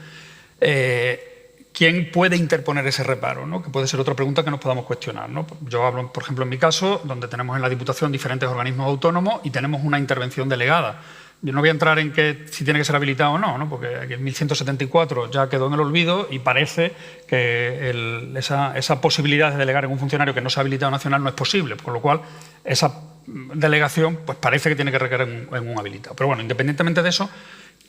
¿quién puede interponer ese reparo, ¿no? Que puede ser otra pregunta que nos podamos cuestionar, ¿no? Yo hablo, por ejemplo, en mi caso, donde tenemos en la Diputación diferentes organismos autónomos y tenemos una intervención delegada. Yo no voy a entrar en que si tiene que ser habilitado o no, ¿no? Porque aquí el 1174 ya quedó en el olvido y parece que esa posibilidad de delegar en un funcionario que no sea habilitado nacional no es posible, con lo cual esa delegación pues parece que tiene que recaer en un habilitado. Pero bueno, independientemente de eso,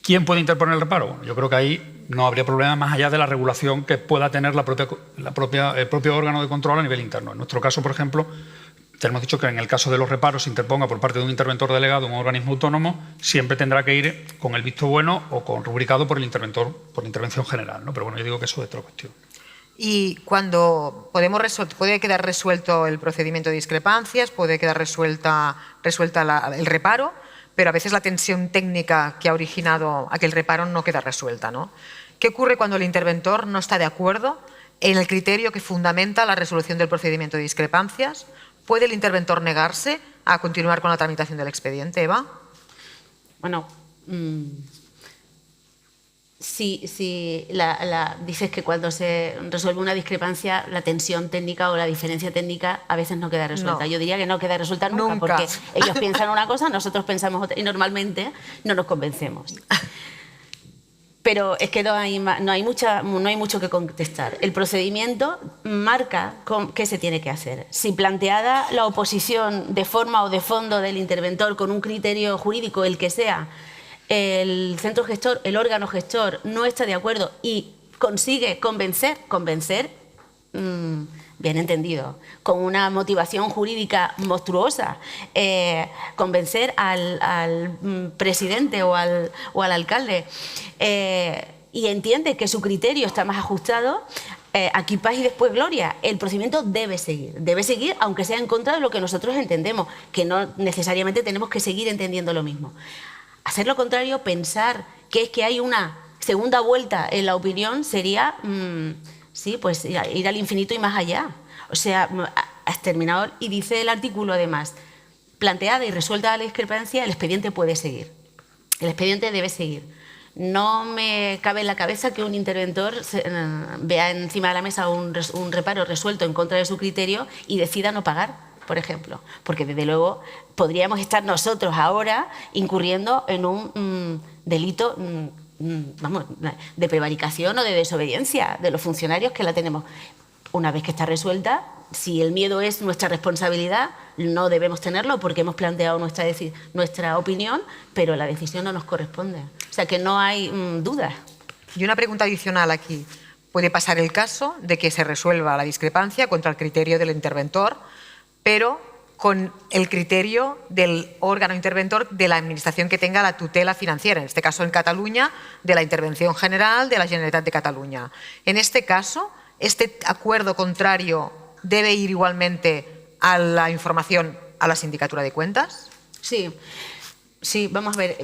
¿quién puede interponer el reparo? Bueno, yo creo que ahí no habría problema más allá de la regulación que pueda tener el propio órgano de control a nivel interno. En nuestro caso, por ejemplo, tenemos dicho que en el caso de los reparos se interponga por parte de un interventor delegado un organismo autónomo, siempre tendrá que ir con el visto bueno o rubricado por el interventor, por intervención general, ¿no? Pero bueno, yo digo que eso es otra cuestión. Y cuando puede quedar resuelto el procedimiento de discrepancias, puede quedar resuelta el reparo, pero a veces la tensión técnica que ha originado aquel reparo no queda resuelta, ¿no? ¿Qué ocurre cuando el interventor no está de acuerdo en el criterio que fundamenta la resolución del procedimiento de discrepancias? ¿Puede el interventor negarse a continuar con la tramitación del expediente, Eva? Bueno, si dices que cuando se resuelve una discrepancia, la tensión técnica o la diferencia técnica a veces no queda resuelta. No. Yo diría que no queda resuelta nunca, porque ellos piensan una cosa, nosotros pensamos otra y normalmente no nos convencemos. Pero es que no hay mucho que contestar. El procedimiento marca qué se tiene que hacer. Si planteada la oposición de forma o de fondo del interventor con un criterio jurídico, el que sea, el centro gestor, el órgano gestor, no está de acuerdo y consigue convencer, bien entendido, con una motivación jurídica monstruosa, convencer al presidente o al alcalde y entiende que su criterio está más ajustado, aquí paz y después gloria. El procedimiento debe seguir aunque sea en contra de lo que nosotros entendemos, que no necesariamente tenemos que seguir entendiendo lo mismo. Hacer lo contrario, pensar que es que hay una segunda vuelta en la opinión sería... sí, pues ir al infinito y más allá. O sea, has terminado y dice el artículo además, planteada y resuelta la discrepancia, el expediente puede seguir. El expediente debe seguir. No me cabe en la cabeza que un interventor vea encima de la mesa un reparo resuelto en contra de su criterio y decida no pagar, por ejemplo. Porque desde luego podríamos estar nosotros ahora incurriendo en un delito... vamos, de prevaricación o de desobediencia de los funcionarios que la tenemos. Una vez que está resuelta, si el miedo es nuestra responsabilidad, no debemos tenerlo porque hemos planteado nuestra opinión, pero la decisión no nos corresponde. O sea que no hay dudas. Y una pregunta adicional aquí. Puede pasar el caso de que se resuelva la discrepancia contra el criterio del interventor, pero con el criterio del órgano interventor de la administración que tenga la tutela financiera, en este caso en Cataluña, de la Intervención General de la Generalitat de Cataluña. En este caso, ¿este acuerdo contrario debe ir igualmente a la información a la Sindicatura de Cuentas? Sí, vamos a ver.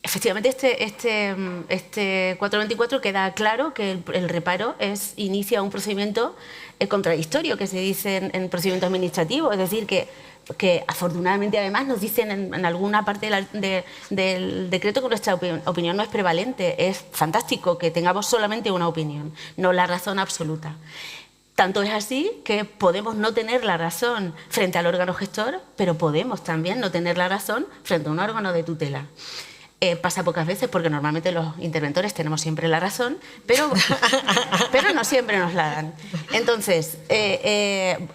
Efectivamente, este 424 queda claro que el reparo inicia un procedimiento contradictorio, que se dice en procedimiento administrativo. Es decir, que afortunadamente además nos dicen en alguna parte del decreto que nuestra opinión no es prevalente. Es fantástico que tengamos solamente una opinión, no la razón absoluta. Tanto es así que podemos no tener la razón frente al órgano gestor, pero podemos también no tener la razón frente a un órgano de tutela. Pasa pocas veces porque normalmente los interventores tenemos siempre la razón, pero no siempre nos la dan. Entonces,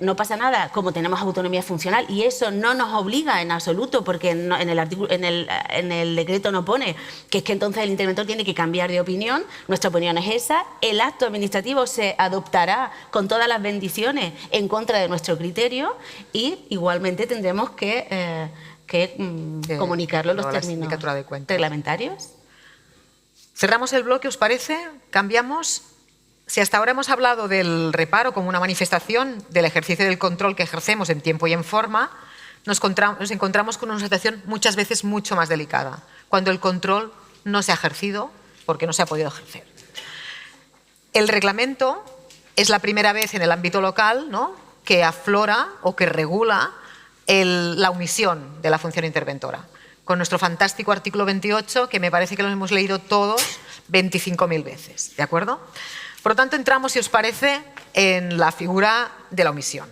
no pasa nada, como tenemos autonomía funcional, y eso no nos obliga en absoluto, porque en el decreto no pone que es que entonces el interventor tiene que cambiar de opinión. Nuestra opinión es esa. El acto administrativo se adoptará con todas las bendiciones en contra de nuestro criterio, y igualmente tendremos que comunicarlo en los términos reglamentarios. Cerramos el bloque, ¿os parece? Cambiamos. Si hasta ahora hemos hablado del reparo como una manifestación del ejercicio del control que ejercemos en tiempo y en forma, nos encontramos con una situación muchas veces mucho más delicada, cuando el control no se ha ejercido porque no se ha podido ejercer. El reglamento es la primera vez en el ámbito local, ¿no?, que aflora o que regula la omisión de la función interventora, con nuestro fantástico artículo 28, que me parece que lo hemos leído todos 25.000 veces, ¿de acuerdo? Por lo tanto, entramos, si os parece, en la figura de la omisión.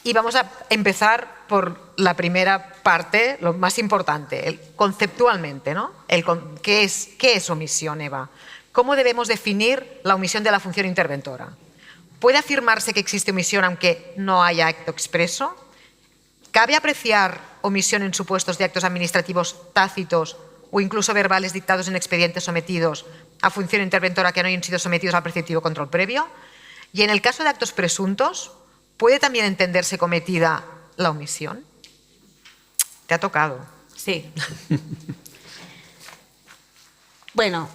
Y vamos a empezar por la primera parte, lo más importante, conceptualmente, ¿no? ¿Qué es omisión, Eva? ¿Cómo debemos definir la omisión de la función interventora? ¿Puede afirmarse que existe omisión aunque no haya acto expreso? ¿Cabe apreciar omisión en supuestos de actos administrativos tácitos o incluso verbales dictados en expedientes sometidos a función interventora que no hayan sido sometidos al preceptivo control previo? Y en el caso de actos presuntos, ¿puede también entenderse cometida la omisión? ¿Te ha tocado? Sí. Bueno,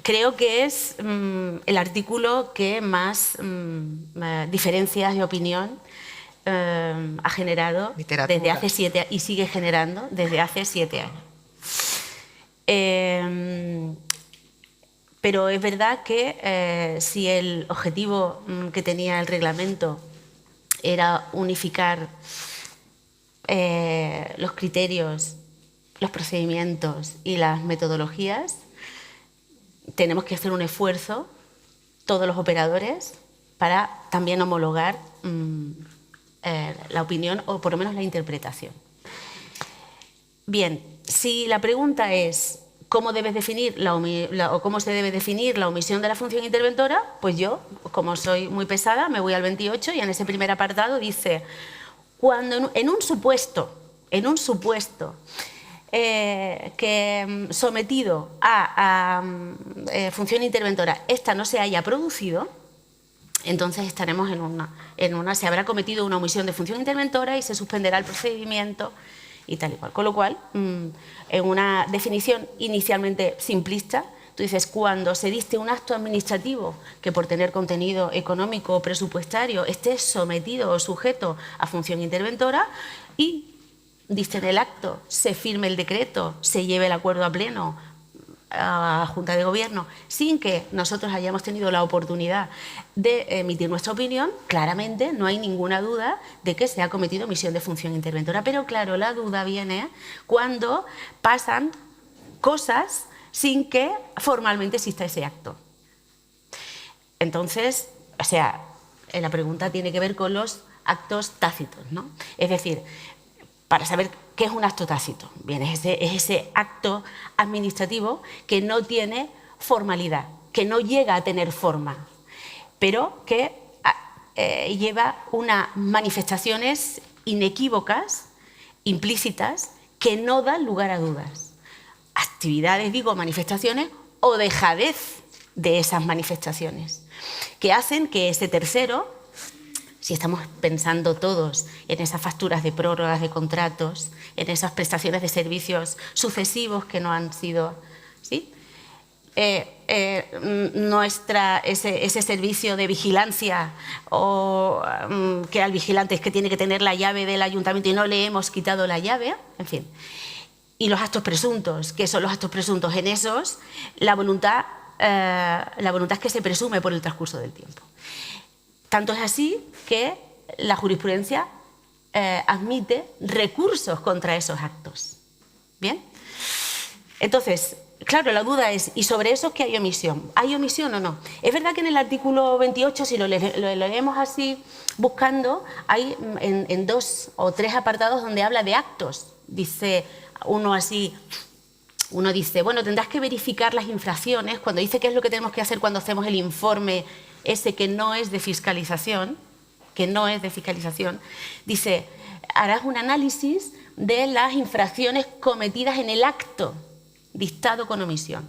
creo que es el artículo que más diferencias de opinión ha generado desde hace 7 años y sigue generando desde hace 7 años. Pero es verdad que si el objetivo que tenía el reglamento era unificar los criterios, los procedimientos y las metodologías, tenemos que hacer un esfuerzo, todos los operadores, para también homologar la opinión o por lo menos la interpretación. Bien, si la pregunta es ¿cómo se debe definir la omisión de la función interventora? Pues yo, como soy muy pesada, me voy al 28 y en ese primer apartado dice: cuando en un supuesto que sometido a función interventora esta no se haya producido, entonces estaremos se habrá cometido una omisión de función interventora y se suspenderá el procedimiento y tal y cual. Con lo cual, en una definición inicialmente simplista, tú dices, cuando se dicte un acto administrativo que por tener contenido económico o presupuestario esté sometido o sujeto a función interventora y dicte en el acto, se firme el decreto, se lleve el acuerdo a pleno, a Junta de Gobierno, sin que nosotros hayamos tenido la oportunidad de emitir nuestra opinión, claramente no hay ninguna duda de que se ha cometido omisión de función interventora. Pero claro, la duda viene cuando pasan cosas sin que formalmente exista ese acto. Entonces, o sea, la pregunta tiene que ver con los actos tácitos, ¿no? Es decir, para saber qué es un acto tácito. Bien, es ese acto administrativo que no tiene formalidad, que no llega a tener forma, pero que lleva unas manifestaciones inequívocas, implícitas, que no dan lugar a dudas. Actividades, manifestaciones o dejadez de esas manifestaciones, que hacen que ese tercero, si estamos pensando todos en esas facturas de prórrogas de contratos, en esas prestaciones de servicios sucesivos que no han sido, ¿sí? Ese servicio de vigilancia o que al vigilante es que tiene que tener la llave del ayuntamiento y no le hemos quitado la llave, en fin. y los actos presuntos. ¿Qué son los actos presuntos? En esos, la voluntad es que se presume por el transcurso del tiempo. Tanto es así que la jurisprudencia admite recursos contra esos actos. ¿Bien? Entonces, claro, la duda es, ¿y sobre eso qué hay omisión? ¿Hay omisión o no? Es verdad que en el artículo 28, si lo leemos así buscando, hay en 2 o 3 apartados donde habla de actos. Dice uno así, uno dice, bueno, tendrás que verificar las infracciones, cuando dice qué es lo que tenemos que hacer cuando hacemos el informe ese que no es de fiscalización, dice, harás un análisis de las infracciones cometidas en el acto dictado con omisión,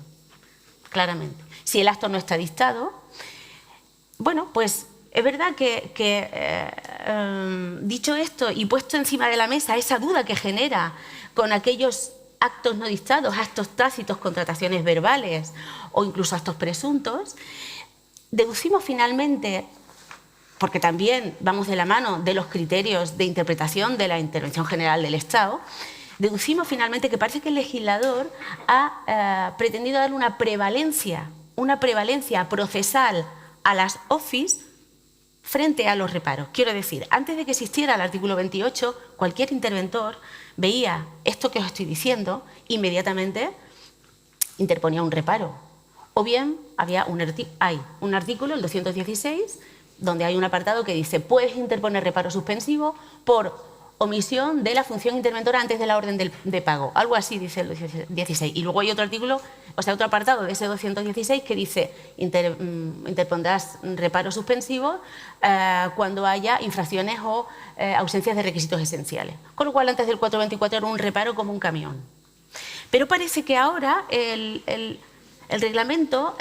claramente. Si el acto no está dictado, bueno, pues es verdad que dicho esto y puesto encima de la mesa esa duda que genera con aquellos actos no dictados, actos tácitos, contrataciones verbales o incluso actos presuntos, deducimos finalmente, porque también vamos de la mano de los criterios de interpretación de la intervención general del Estado, deducimos finalmente que parece que el legislador ha pretendido darle una prevalencia procesal a las OFIs frente a los reparos. Quiero decir, antes de que existiera el artículo 28, cualquier interventor veía esto que os estoy diciendo, inmediatamente interponía un reparo. O bien hay un artículo, el 216, donde hay un apartado que dice puedes interponer reparo suspensivo por omisión de la función interventora antes de la orden de pago. Algo así dice el 16. Y luego hay otro artículo, o sea, otro apartado de ese 216 que dice interpondrás reparo suspensivo cuando haya infracciones o ausencias de requisitos esenciales. Con lo cual, antes del 424 era un reparo como un camión. Pero parece que ahora el reglamento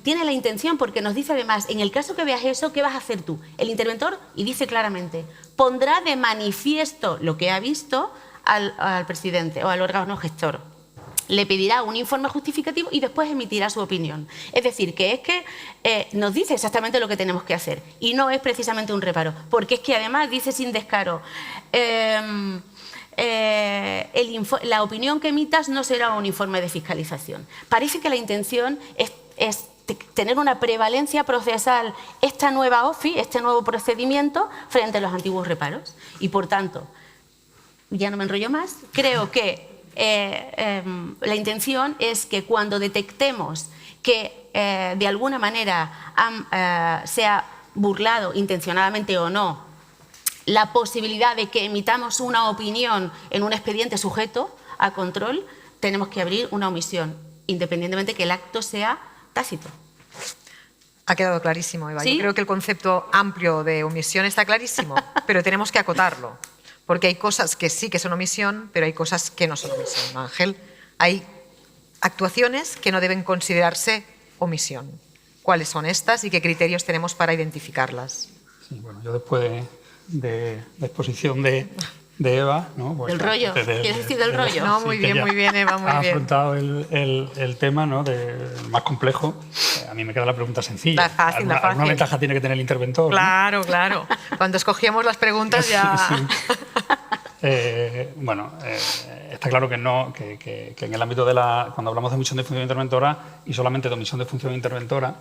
tiene la intención, porque nos dice además, en el caso que veas eso, ¿qué vas a hacer tú? El interventor, y dice claramente, pondrá de manifiesto lo que ha visto al presidente o al órgano gestor. Le pedirá un informe justificativo y después emitirá su opinión. Es decir, que es que nos dice exactamente lo que tenemos que hacer y no es precisamente un reparo, porque es que además dice sin descaro, la opinión que emitas no será un informe de fiscalización. Parece que la intención es tener una prevalencia procesal esta nueva OFI, este nuevo procedimiento, frente a los antiguos reparos. Y por tanto, ya no me enrollo más, creo que la intención es que cuando detectemos que de alguna manera se ha burlado intencionadamente o no la posibilidad de que emitamos una opinión en un expediente sujeto a control, tenemos que abrir una omisión, independientemente que el acto sea tácito. Ha quedado clarísimo, Eva. ¿Sí? Yo creo que el concepto amplio de omisión está clarísimo, pero tenemos que acotarlo, porque hay cosas que sí que son omisión, pero hay cosas que no son omisión, ¿no, Ángel? Hay actuaciones que no deben considerarse omisión. ¿Cuáles son estas y qué criterios tenemos para identificarlas? Sí, bueno, yo después de la exposición de Eva, ¿no? Pues, ¿Del rollo? ¿Quieres decir del rollo? No, muy bien, Eva, muy ha bien. afrontado el tema, ¿no? Más complejo. A mí me queda la pregunta sencilla. La fácil. ¿Alguna ventaja tiene que tener el interventor? Claro, ¿no? Claro. Cuando escogíamos las preguntas ya... Sí. Bueno, está claro que en el ámbito de cuando hablamos de omisión de función interventora y solamente de omisión de función interventora,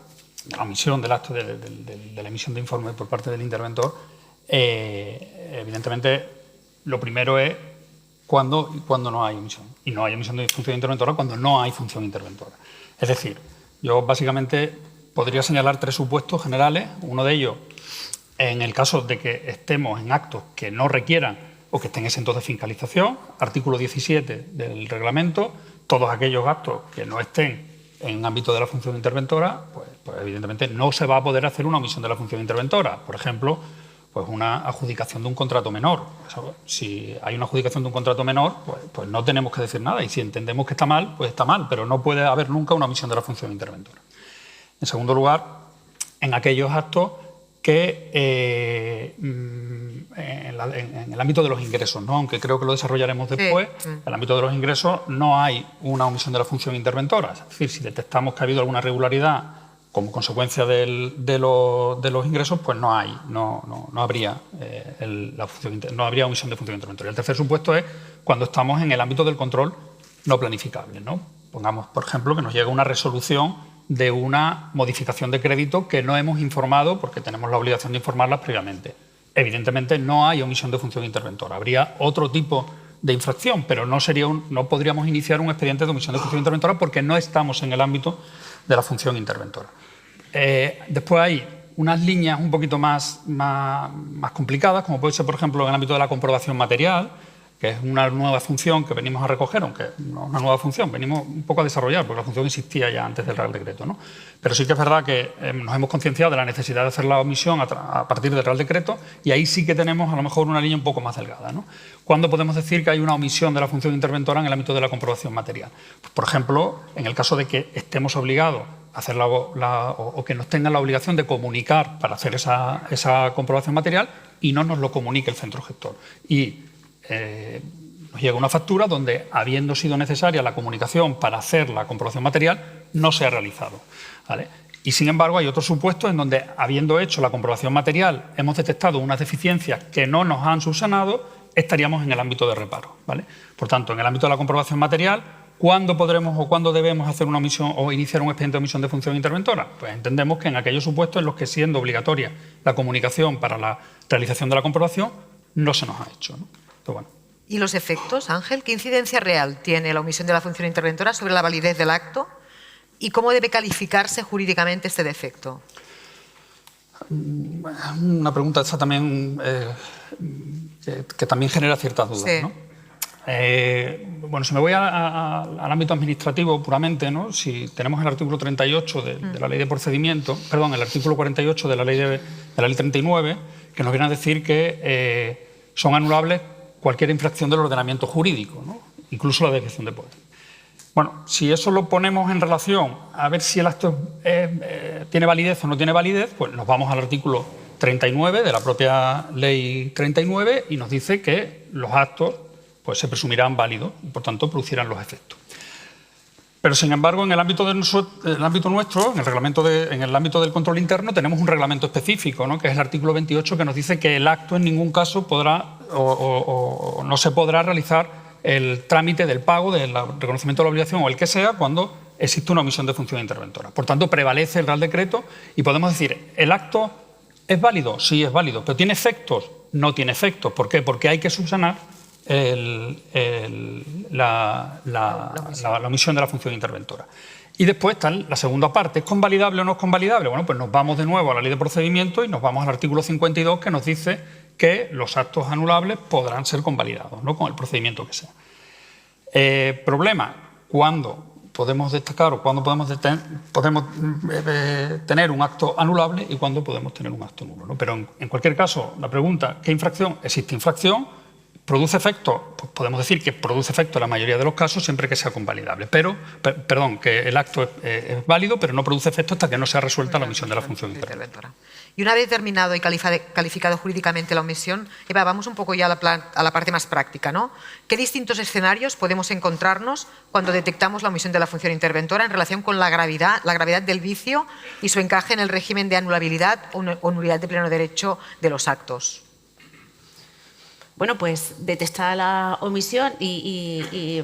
la omisión del acto de la emisión de informe por parte del interventor, evidentemente lo primero es cuando no hay omisión. Y no hay omisión de función interventora cuando no hay función interventora. Es decir, yo básicamente podría señalar 3 supuestos generales. Uno de ellos, en el caso de que estemos en actos que no requieran o que estén exentos de fiscalización, artículo 17 del reglamento, todos aquellos actos que no estén en ámbito de la función interventora, pues evidentemente no se va a poder hacer una omisión de la función interventora. Por ejemplo, pues una adjudicación de un contrato menor. Si hay una adjudicación de un contrato menor, pues no tenemos que decir nada. Y si entendemos que está mal, pues está mal, pero no puede haber nunca una omisión de la función interventora. En segundo lugar, en aquellos actos que en el ámbito de los ingresos, ¿no? Aunque creo que lo desarrollaremos después, en el ámbito de los ingresos no hay una omisión de la función interventora. Es decir, si detectamos que ha habido alguna irregularidad como consecuencia de los ingresos, pues no habría no habría omisión de función interventora. El tercer supuesto es cuando estamos en el ámbito del control no planificable, ¿no? Pongamos, por ejemplo, que nos llega una resolución de una modificación de crédito que no hemos informado porque tenemos la obligación de informarlas previamente. Evidentemente no hay omisión de función interventora. Habría otro tipo de infracción, pero no podríamos iniciar un expediente de omisión de función interventora porque no estamos en el ámbito de la función interventora. Después hay unas líneas un poquito más complicadas, como puede ser, por ejemplo, en el ámbito de la comprobación material, que es una nueva función que venimos a recoger, aunque no es una nueva función, venimos un poco a desarrollar, porque la función existía ya antes del Real Decreto, ¿no? Pero sí que es verdad que nos hemos concienciado de la necesidad de hacer la omisión a partir del Real Decreto, y ahí sí que tenemos a lo mejor una línea un poco más delgada, ¿no? ¿Cuándo podemos decir que hay una omisión de la función interventora en el ámbito de la comprobación material? Pues, por ejemplo, en el caso de que estemos obligados a hacer o que nos tengan la obligación de comunicar para hacer esa comprobación material y no nos lo comunique el centro gestor. Y nos llega una factura donde, habiendo sido necesaria la comunicación para hacer la comprobación material, no se ha realizado, ¿vale? Y, sin embargo, hay otros supuestos en donde, habiendo hecho la comprobación material, hemos detectado unas deficiencias que no nos han subsanado, estaríamos en el ámbito de reparo, ¿vale? Por tanto, en el ámbito de la comprobación material, ¿cuándo podremos o cuándo debemos hacer una omisión o iniciar un expediente de omisión de función interventora? Pues entendemos que en aquellos supuestos en los que, siendo obligatoria la comunicación para la realización de la comprobación, no se nos ha hecho, ¿no? Bueno. ¿Y los efectos, Ángel? ¿Qué incidencia real tiene la omisión de la función interventora sobre la validez del acto? ¿Y cómo debe calificarse jurídicamente este defecto? Una pregunta esta también que también genera ciertas dudas, sí, ¿no? Bueno, si me voy al ámbito administrativo puramente, ¿no? Si tenemos el artículo 38 de la Ley de Procedimiento, perdón, el artículo 48 de la Ley 39, que nos viene a decir que son anulables cualquier infracción del ordenamiento jurídico, ¿no? Incluso la desviación de poder. Bueno, si eso lo ponemos en relación a ver si el acto tiene validez o no tiene validez, pues nos vamos al artículo 39 de la propia Ley 39 y nos dice que los actos pues, se presumirán válidos y, por tanto, producirán los efectos. Pero, sin embargo, en el ámbito nuestro, en el ámbito del control interno, tenemos un reglamento específico, ¿no? Que es el artículo 28, que nos dice que el acto en ningún caso podrá o no se podrá realizar el trámite del pago, del reconocimiento de la obligación o el que sea, cuando existe una omisión de función interventora. Por tanto, prevalece el Real Decreto y podemos decir, ¿el acto es válido? Sí, es válido. ¿Pero tiene efectos? No tiene efectos. ¿Por qué? Porque hay que subsanar la omisión de la función interventora. Y después está la segunda parte, ¿es convalidable o no es convalidable? Bueno, pues nos vamos de nuevo a la Ley de Procedimiento y nos vamos al artículo 52, que nos dice que los actos anulables podrán ser convalidados, ¿no? Con el procedimiento que sea. Problema, ¿cuándo podemos destacar o cuándo podemos tener un acto anulable y cuándo podemos tener un acto nulo, ¿no? Pero en cualquier caso, la pregunta, ¿qué infracción? Existe infracción. ¿Produce efecto? Pues podemos decir que produce efecto en la mayoría de los casos siempre que sea convalidable. Perdón, que el acto es válido, pero no produce efecto hasta que no sea resuelta la omisión de la función interventora. Y una vez determinado y calificado jurídicamente la omisión, Eva, vamos un poco ya a la parte más práctica, ¿no? ¿Qué distintos escenarios podemos encontrarnos cuando detectamos la omisión de la función interventora en relación con la gravedad del vicio y su encaje en el régimen de anulabilidad o nulidad de pleno derecho de los actos? Bueno, pues detectada la omisión y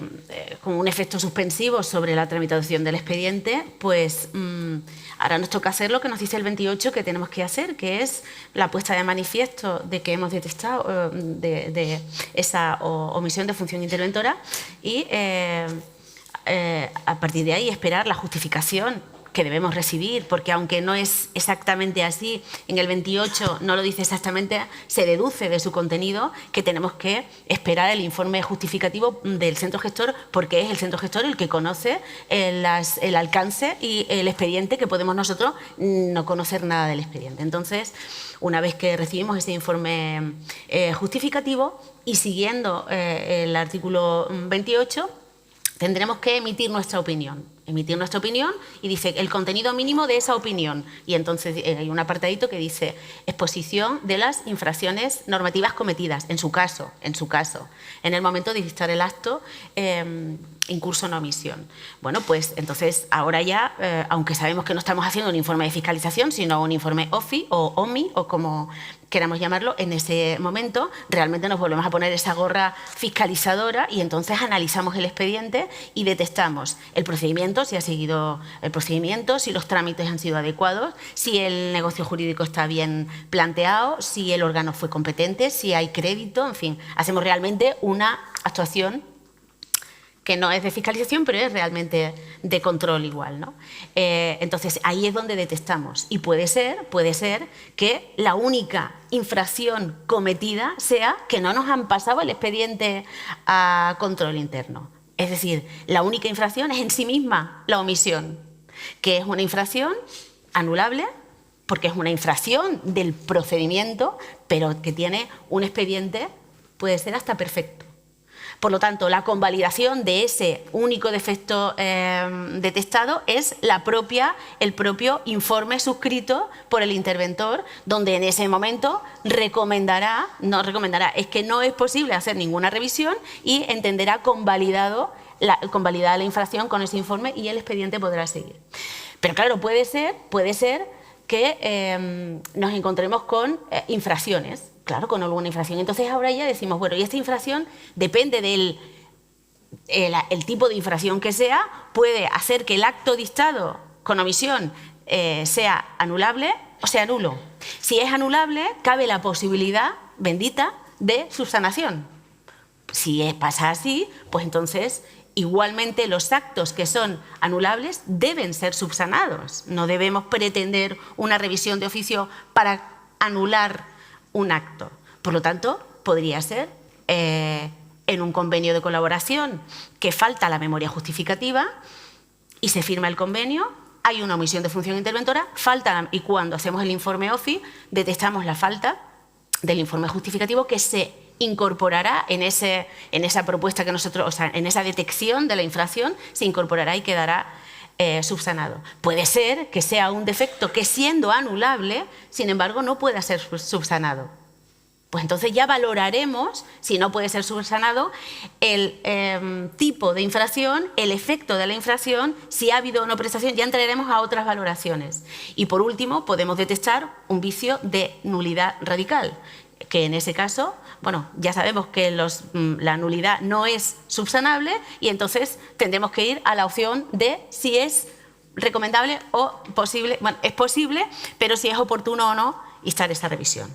con un efecto suspensivo sobre la tramitación del expediente, pues ahora nos toca hacer lo que nos dice el 28 que tenemos que hacer, que es la puesta de manifiesto de que hemos detectado de esa omisión de función interventora y a partir de ahí esperar la justificación que debemos recibir, porque aunque no es exactamente así, en el 28 no lo dice exactamente, se deduce de su contenido que tenemos que esperar el informe justificativo del centro gestor, porque es el centro gestor el que conoce el alcance y el expediente, que podemos nosotros no conocer nada del expediente. Entonces, una vez que recibimos ese informe justificativo y siguiendo el artículo 28, tendremos que emitir nuestra opinión. Y dice el contenido mínimo de esa opinión. Y entonces hay un apartadito que dice exposición de las infracciones normativas cometidas, en su caso. En el momento de dictar el acto, incurso en omisión. Bueno, pues entonces ahora ya, aunque sabemos que no estamos haciendo un informe de fiscalización, sino un informe OFI o OMI o como queramos llamarlo, en ese momento realmente nos volvemos a poner esa gorra fiscalizadora y entonces analizamos el expediente y detectamos el procedimiento, si ha seguido el procedimiento, si los trámites han sido adecuados, si el negocio jurídico está bien planteado, si el órgano fue competente, si hay crédito, en fin, hacemos realmente una actuación que no es de fiscalización, pero es realmente de control igual, ¿no? Entonces, ahí es donde detectamos. Y puede ser que la única infracción cometida sea que no nos han pasado el expediente a control interno. Es decir, la única infracción es en sí misma la omisión, que es una infracción anulable, porque es una infracción del procedimiento, pero que tiene un expediente, puede ser hasta perfecto. Por lo tanto, la convalidación de ese único defecto detectado es el propio informe suscrito por el interventor, donde en ese momento es que no es posible hacer ninguna revisión y entenderá convalidada la infracción con ese informe y el expediente podrá seguir. Pero claro, puede ser que nos encontremos con infracciones. Claro, con alguna infracción. Entonces ahora ya decimos, bueno, y esta infracción depende del el tipo de infracción que sea, puede hacer que el acto dictado con omisión sea anulable o sea nulo. Si es anulable, cabe la posibilidad bendita de subsanación. Si pasa así, pues entonces igualmente los actos que son anulables deben ser subsanados. No debemos pretender una revisión de oficio para anular un acto. Por lo tanto, podría ser en un convenio de colaboración que falta la memoria justificativa y se firma el convenio, hay una omisión de función interventora, y cuando hacemos el informe OFI detectamos la falta del informe justificativo que se incorporará en esa propuesta que nosotros, o sea, en esa detección de la infracción, se incorporará y quedará subsanado. Puede ser que sea un defecto que siendo anulable, sin embargo, no pueda ser subsanado. Pues entonces ya valoraremos, si no puede ser subsanado, el tipo de infracción, el efecto de la infracción, si ha habido o no prestación, ya entraremos a otras valoraciones. Y por último, podemos detectar un vicio de nulidad radical, que en ese caso, bueno, ya sabemos que la nulidad no es subsanable y entonces tendremos que ir a la opción de si es recomendable o posible, bueno, es posible, pero si es oportuno o no instar esa revisión.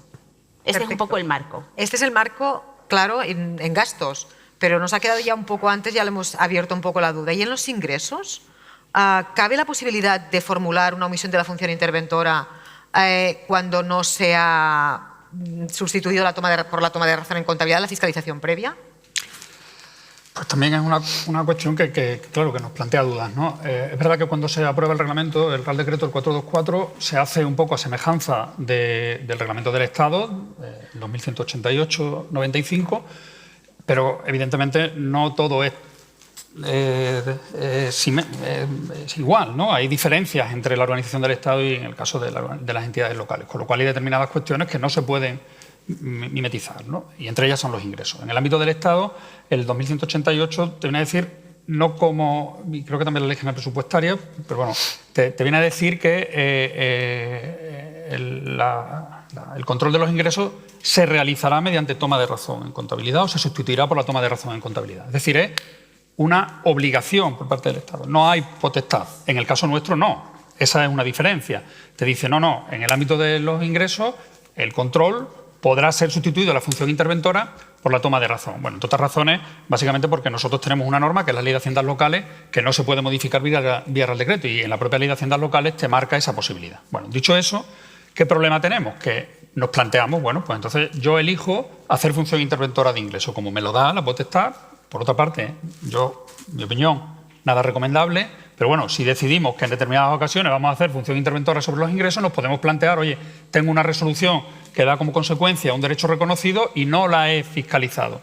Ese es un poco el marco. Este es el marco, claro, en gastos, pero nos ha quedado ya un poco antes, ya le hemos abierto un poco la duda. ¿Y en los ingresos? ¿Cabe la posibilidad de formular una omisión de la función interventora cuando no sea sustituido por la toma de razón en contabilidad, la fiscalización previa? Pues también es una cuestión que claro, que nos plantea dudas, ¿no? Es verdad que cuando se aprueba el reglamento, el Real Decreto, el 424, se hace un poco a semejanza del Reglamento del Estado, el 2188-95, pero evidentemente no todo es igual, ¿no? Hay diferencias entre la organización del Estado y en el caso de las entidades locales, con lo cual hay determinadas cuestiones que no se pueden mimetizar, ¿no? Y entre ellas son los ingresos. En el ámbito del Estado, el 2188 te viene a decir, no como, y creo que también la ley general presupuestaria, pero bueno, te viene a decir que el control de los ingresos se realizará mediante toma de razón en contabilidad o se sustituirá por la toma de razón en contabilidad. Es decir, es una obligación por parte del Estado. No hay potestad. En el caso nuestro, no. Esa es una diferencia. Te dice, no, en el ámbito de los ingresos, el control podrá ser sustituido a la función interventora por la toma de razón. Bueno, entre otras razones, básicamente porque nosotros tenemos una norma, que es la Ley de Haciendas Locales, que no se puede modificar vía Real Decreto, y en la propia Ley de Haciendas Locales te marca esa posibilidad. Bueno, dicho eso, ¿qué problema tenemos? Que nos planteamos, bueno, pues entonces yo elijo hacer función interventora de ingreso, como me lo da la potestad. Por otra parte, mi opinión, nada recomendable, pero bueno, si decidimos que en determinadas ocasiones vamos a hacer función interventora sobre los ingresos, nos podemos plantear, oye, tengo una resolución que da como consecuencia un derecho reconocido y no la he fiscalizado.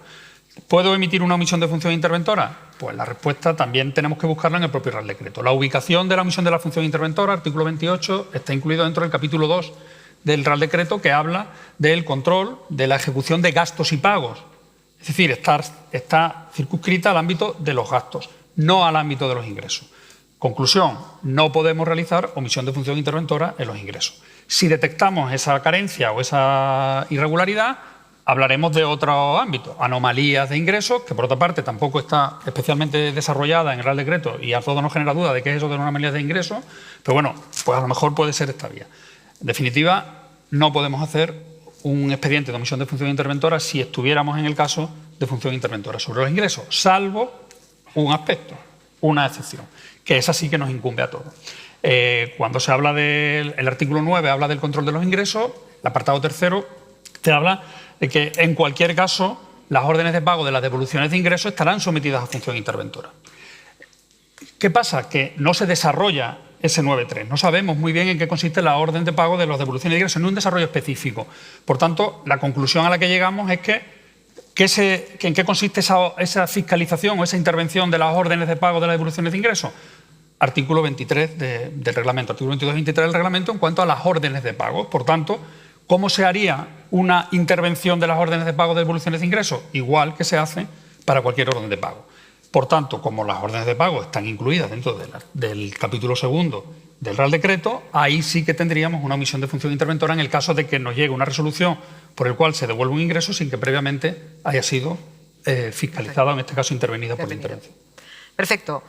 ¿Puedo emitir una omisión de función interventora? Pues la respuesta también tenemos que buscarla en el propio Real Decreto. La ubicación de la omisión de la función interventora, artículo 28, está incluido dentro del capítulo 2 del Real Decreto, que habla del control de la ejecución de gastos y pagos. Es decir, está circunscrita al ámbito de los gastos. no al ámbito de los ingresos. Conclusión, no podemos realizar omisión de función interventora en los ingresos. Si detectamos esa carencia o esa irregularidad, hablaremos de otro ámbito, anomalías de ingresos, que por otra parte tampoco está especialmente desarrollada en el Real Decreto y a todos nos genera duda de qué es eso de anomalías de ingresos, pero bueno, pues a lo mejor puede ser esta vía. En definitiva, no podemos hacer un expediente de omisión de función interventora si estuviéramos en el caso de función interventora sobre los ingresos, salvo un aspecto, una excepción, que esa sí que nos incumbe a todos. Cuando se habla del artículo 9, habla del control de los ingresos, el apartado tercero te habla de que en cualquier caso las órdenes de pago de las devoluciones de ingresos estarán sometidas a función interventora. ¿Qué pasa? Que no se desarrolla ese 9.3. No sabemos muy bien en qué consiste la orden de pago de las devoluciones de ingresos, en un desarrollo específico. Por tanto, la conclusión a la que llegamos es que ¿en qué consiste esa fiscalización o esa intervención de las órdenes de pago de las devoluciones de ingresos? Artículo 23 del reglamento, artículo 22 y 23 del reglamento en cuanto a las órdenes de pago. Por tanto, ¿cómo se haría una intervención de las órdenes de pago de devoluciones de ingresos? Igual que se hace para cualquier orden de pago. Por tanto, como las órdenes de pago están incluidas dentro del capítulo segundo del Real Decreto, ahí sí que tendríamos una omisión de función interventora en el caso de que nos llegue una resolución por el cual se devuelve un ingreso sin que previamente haya sido fiscalizada, en este caso intervenida por la intervención. Perfecto.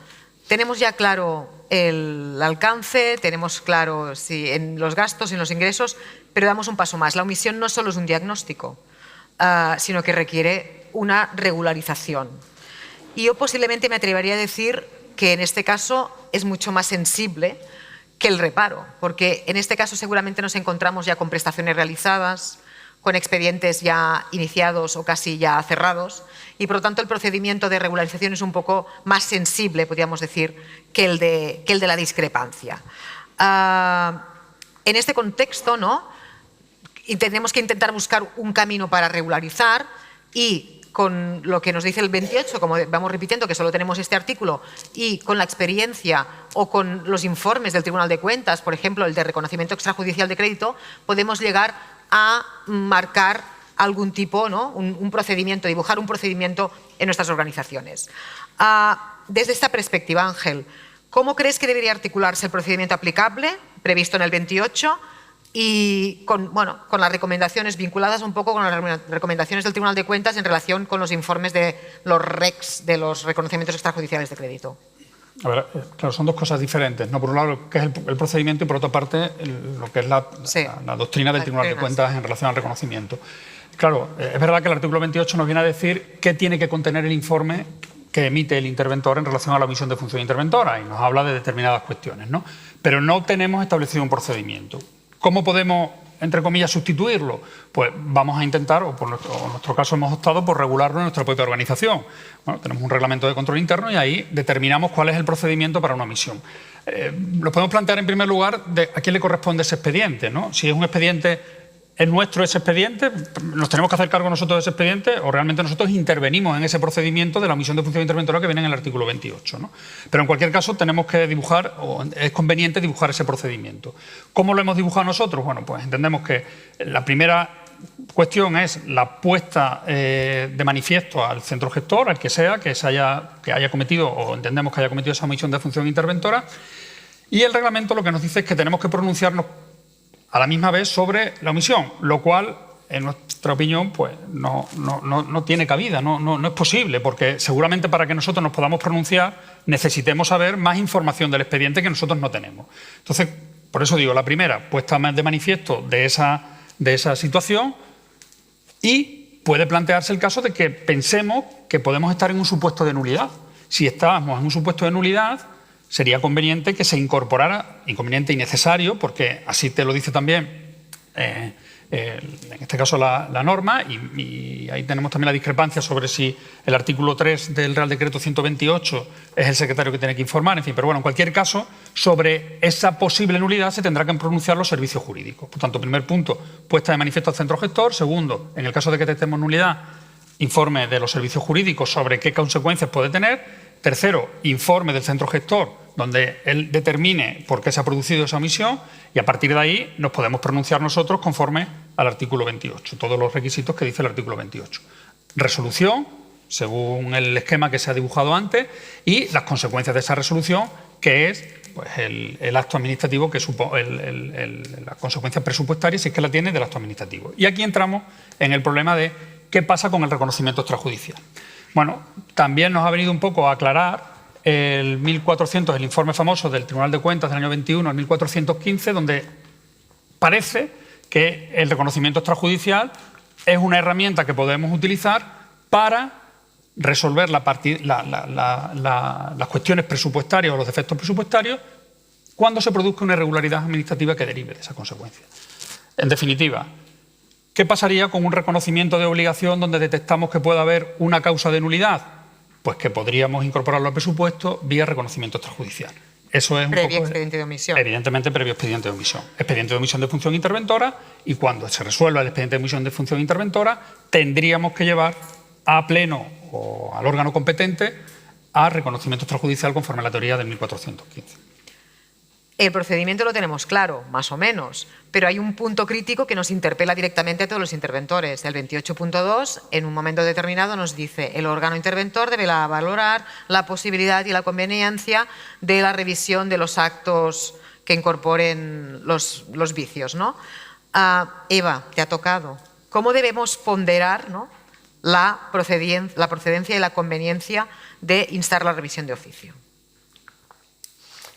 Tenemos ya claro el alcance, tenemos claro en los gastos y en los ingresos, pero damos un paso más. La omisión no solo es un diagnóstico, sino que requiere una regularización. Y yo posiblemente me atrevería a decir que en este caso es mucho más sensible que el reparo, porque en este caso seguramente nos encontramos ya con prestaciones realizadas, con expedientes ya iniciados o casi ya cerrados, y por lo tanto el procedimiento de regularización es un poco más sensible, podríamos decir, que el de la discrepancia. En este contexto, ¿no?, y tenemos que intentar buscar un camino para regularizar, y con lo que nos dice el 28, como vamos repitiendo que solo tenemos este artículo, y con la experiencia o con los informes del Tribunal de Cuentas, por ejemplo, el de reconocimiento extrajudicial de crédito, podemos llegar a marcar algún tipo, ¿no?, un procedimiento, dibujar un procedimiento en nuestras organizaciones. Desde esta perspectiva, Ángel, ¿cómo crees que debería articularse el procedimiento aplicable previsto en el 28 y con las recomendaciones vinculadas un poco con las recomendaciones del Tribunal de Cuentas en relación con los informes de los RECs, de los reconocimientos extrajudiciales de crédito? A ver, claro, son dos cosas diferentes, ¿no? Por un lado, lo que es el procedimiento y por otra parte, lo que es la doctrina del Tribunal de Cuentas en relación al reconocimiento. Claro, es verdad que el artículo 28 nos viene a decir qué tiene que contener el informe que emite el interventor en relación a la omisión de función interventora y nos habla de determinadas cuestiones, ¿no? Pero no tenemos establecido un procedimiento. ¿Cómo podemos, entre comillas, sustituirlo? Pues vamos a intentar, o en nuestro caso hemos optado por regularlo en nuestra propia organización. Bueno, tenemos un reglamento de control interno y ahí determinamos cuál es el procedimiento para una omisión. Lo podemos plantear en primer lugar de a quién le corresponde ese expediente, ¿no? Si es un expediente, ¿es nuestro ese expediente? ¿Nos tenemos que hacer cargo nosotros de ese expediente o realmente nosotros intervenimos en ese procedimiento de la omisión de función interventora que viene en el artículo 28, ¿no? Pero en cualquier caso tenemos que dibujar, o es conveniente dibujar ese procedimiento. ¿Cómo lo hemos dibujado nosotros? Bueno, pues entendemos que la primera cuestión es la puesta de manifiesto al centro gestor, al que sea, que haya cometido o entendemos que haya cometido esa omisión de función interventora, y el reglamento lo que nos dice es que tenemos que pronunciarnos a la misma vez sobre la omisión, lo cual, en nuestra opinión, pues no tiene cabida, no es posible, porque seguramente para que nosotros nos podamos pronunciar necesitemos saber más información del expediente que nosotros no tenemos. Entonces, por eso digo, la primera, puesta de manifiesto de esa situación, y puede plantearse el caso de que pensemos que podemos estar en un supuesto de nulidad. Si estábamos en un supuesto de nulidad, sería conveniente que se incorporara, inconveniente y necesario, porque así te lo dice también, en este caso la norma, y ahí tenemos también la discrepancia sobre si el artículo 3 del Real Decreto 128 es el secretario que tiene que informar, en fin, pero bueno, en cualquier caso, sobre esa posible nulidad se tendrá que pronunciar los servicios jurídicos. Por tanto, primer punto, puesta de manifiesto al centro gestor. Segundo, en el caso de que detectemos nulidad, informe de los servicios jurídicos sobre qué consecuencias puede tener. Tercero, informe del centro gestor, donde él determine por qué se ha producido esa omisión, y a partir de ahí nos podemos pronunciar nosotros conforme al artículo 28, todos los requisitos que dice el artículo 28. Resolución según el esquema que se ha dibujado antes, y las consecuencias de esa resolución, que es pues, el acto administrativo, que la consecuencia presupuestaria, si es que la tiene, del acto administrativo. Y aquí entramos en el problema de qué pasa con el reconocimiento extrajudicial. Bueno, también nos ha venido un poco a aclarar el 1400, el informe famoso del Tribunal de Cuentas del año 21, el 1415, donde parece que el reconocimiento extrajudicial es una herramienta que podemos utilizar para resolver las cuestiones presupuestarias o los defectos presupuestarios cuando se produzca una irregularidad administrativa que derive de esa consecuencia. En definitiva, ¿qué pasaría con un reconocimiento de obligación donde detectamos que puede haber una causa de nulidad? Pues que podríamos incorporarlo al presupuesto vía reconocimiento extrajudicial. Eso es previo expediente de omisión. Evidentemente, previo expediente de omisión. Expediente de omisión de función interventora, y cuando se resuelva el expediente de omisión de función interventora, tendríamos que llevar a pleno o al órgano competente a reconocimiento extrajudicial conforme a la teoría del 1415. El procedimiento lo tenemos claro, más o menos, pero hay un punto crítico que nos interpela directamente a todos los interventores. El 28.2, en un momento determinado, nos dice el órgano interventor deberá valorar la posibilidad y la conveniencia de la revisión de los actos que incorporen los vicios, ¿no? Eva, te ha tocado. ¿Cómo debemos ponderar, ¿no?, la procedencia y la conveniencia de instar la revisión de oficio?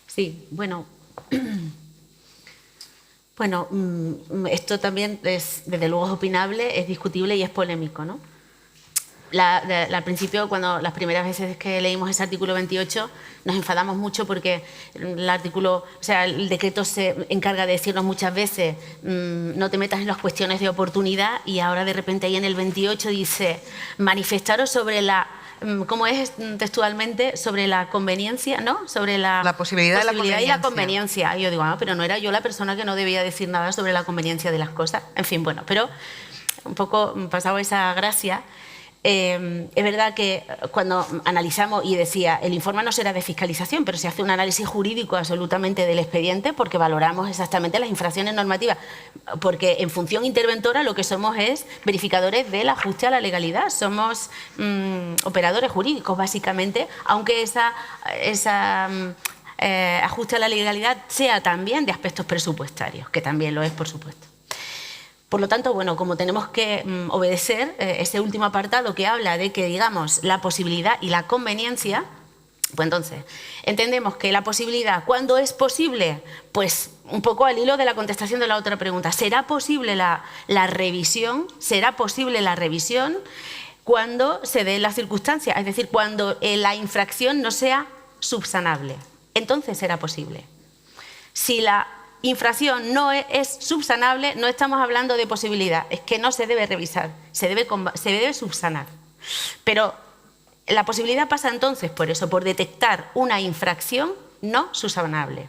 Sí, bueno, esto también es, desde luego, es opinable, es discutible y es polémico, ¿no? Al principio, cuando las primeras veces que leímos ese artículo 28, nos enfadamos mucho porque el decreto se encarga de decirnos muchas veces no te metas en las cuestiones de oportunidad, y ahora de repente ahí en el 28 dice manifestaros sobre la... ¿Cómo es textualmente? Sobre la conveniencia, ¿no? Sobre la posibilidad y la conveniencia. Y yo digo, pero no era yo la persona que no debía decir nada sobre la conveniencia de las cosas. En fin, bueno, pero un poco pasado esa gracia. Es verdad que cuando analizamos, y decía, el informe no será de fiscalización, pero se hace un análisis jurídico absolutamente del expediente, porque valoramos exactamente las infracciones normativas, porque en función interventora lo que somos es verificadores del ajuste a la legalidad, somos operadores jurídicos básicamente, aunque esa ajuste a la legalidad sea también de aspectos presupuestarios, que también lo es, por supuesto. Por lo tanto, bueno, como tenemos que obedecer ese último apartado que habla de que, digamos, la posibilidad y la conveniencia, pues entonces entendemos que la posibilidad, ¿cuándo es posible? Pues un poco al hilo de la contestación de la otra pregunta. ¿Será posible la revisión? ¿Será posible la revisión cuando se den las circunstancias? Es decir, cuando la infracción no sea subsanable. Entonces será posible. Si la infracción no es subsanable, no estamos hablando de posibilidad, es que no se debe revisar, se debe subsanar. Pero la posibilidad pasa entonces por eso, por detectar una infracción no subsanable.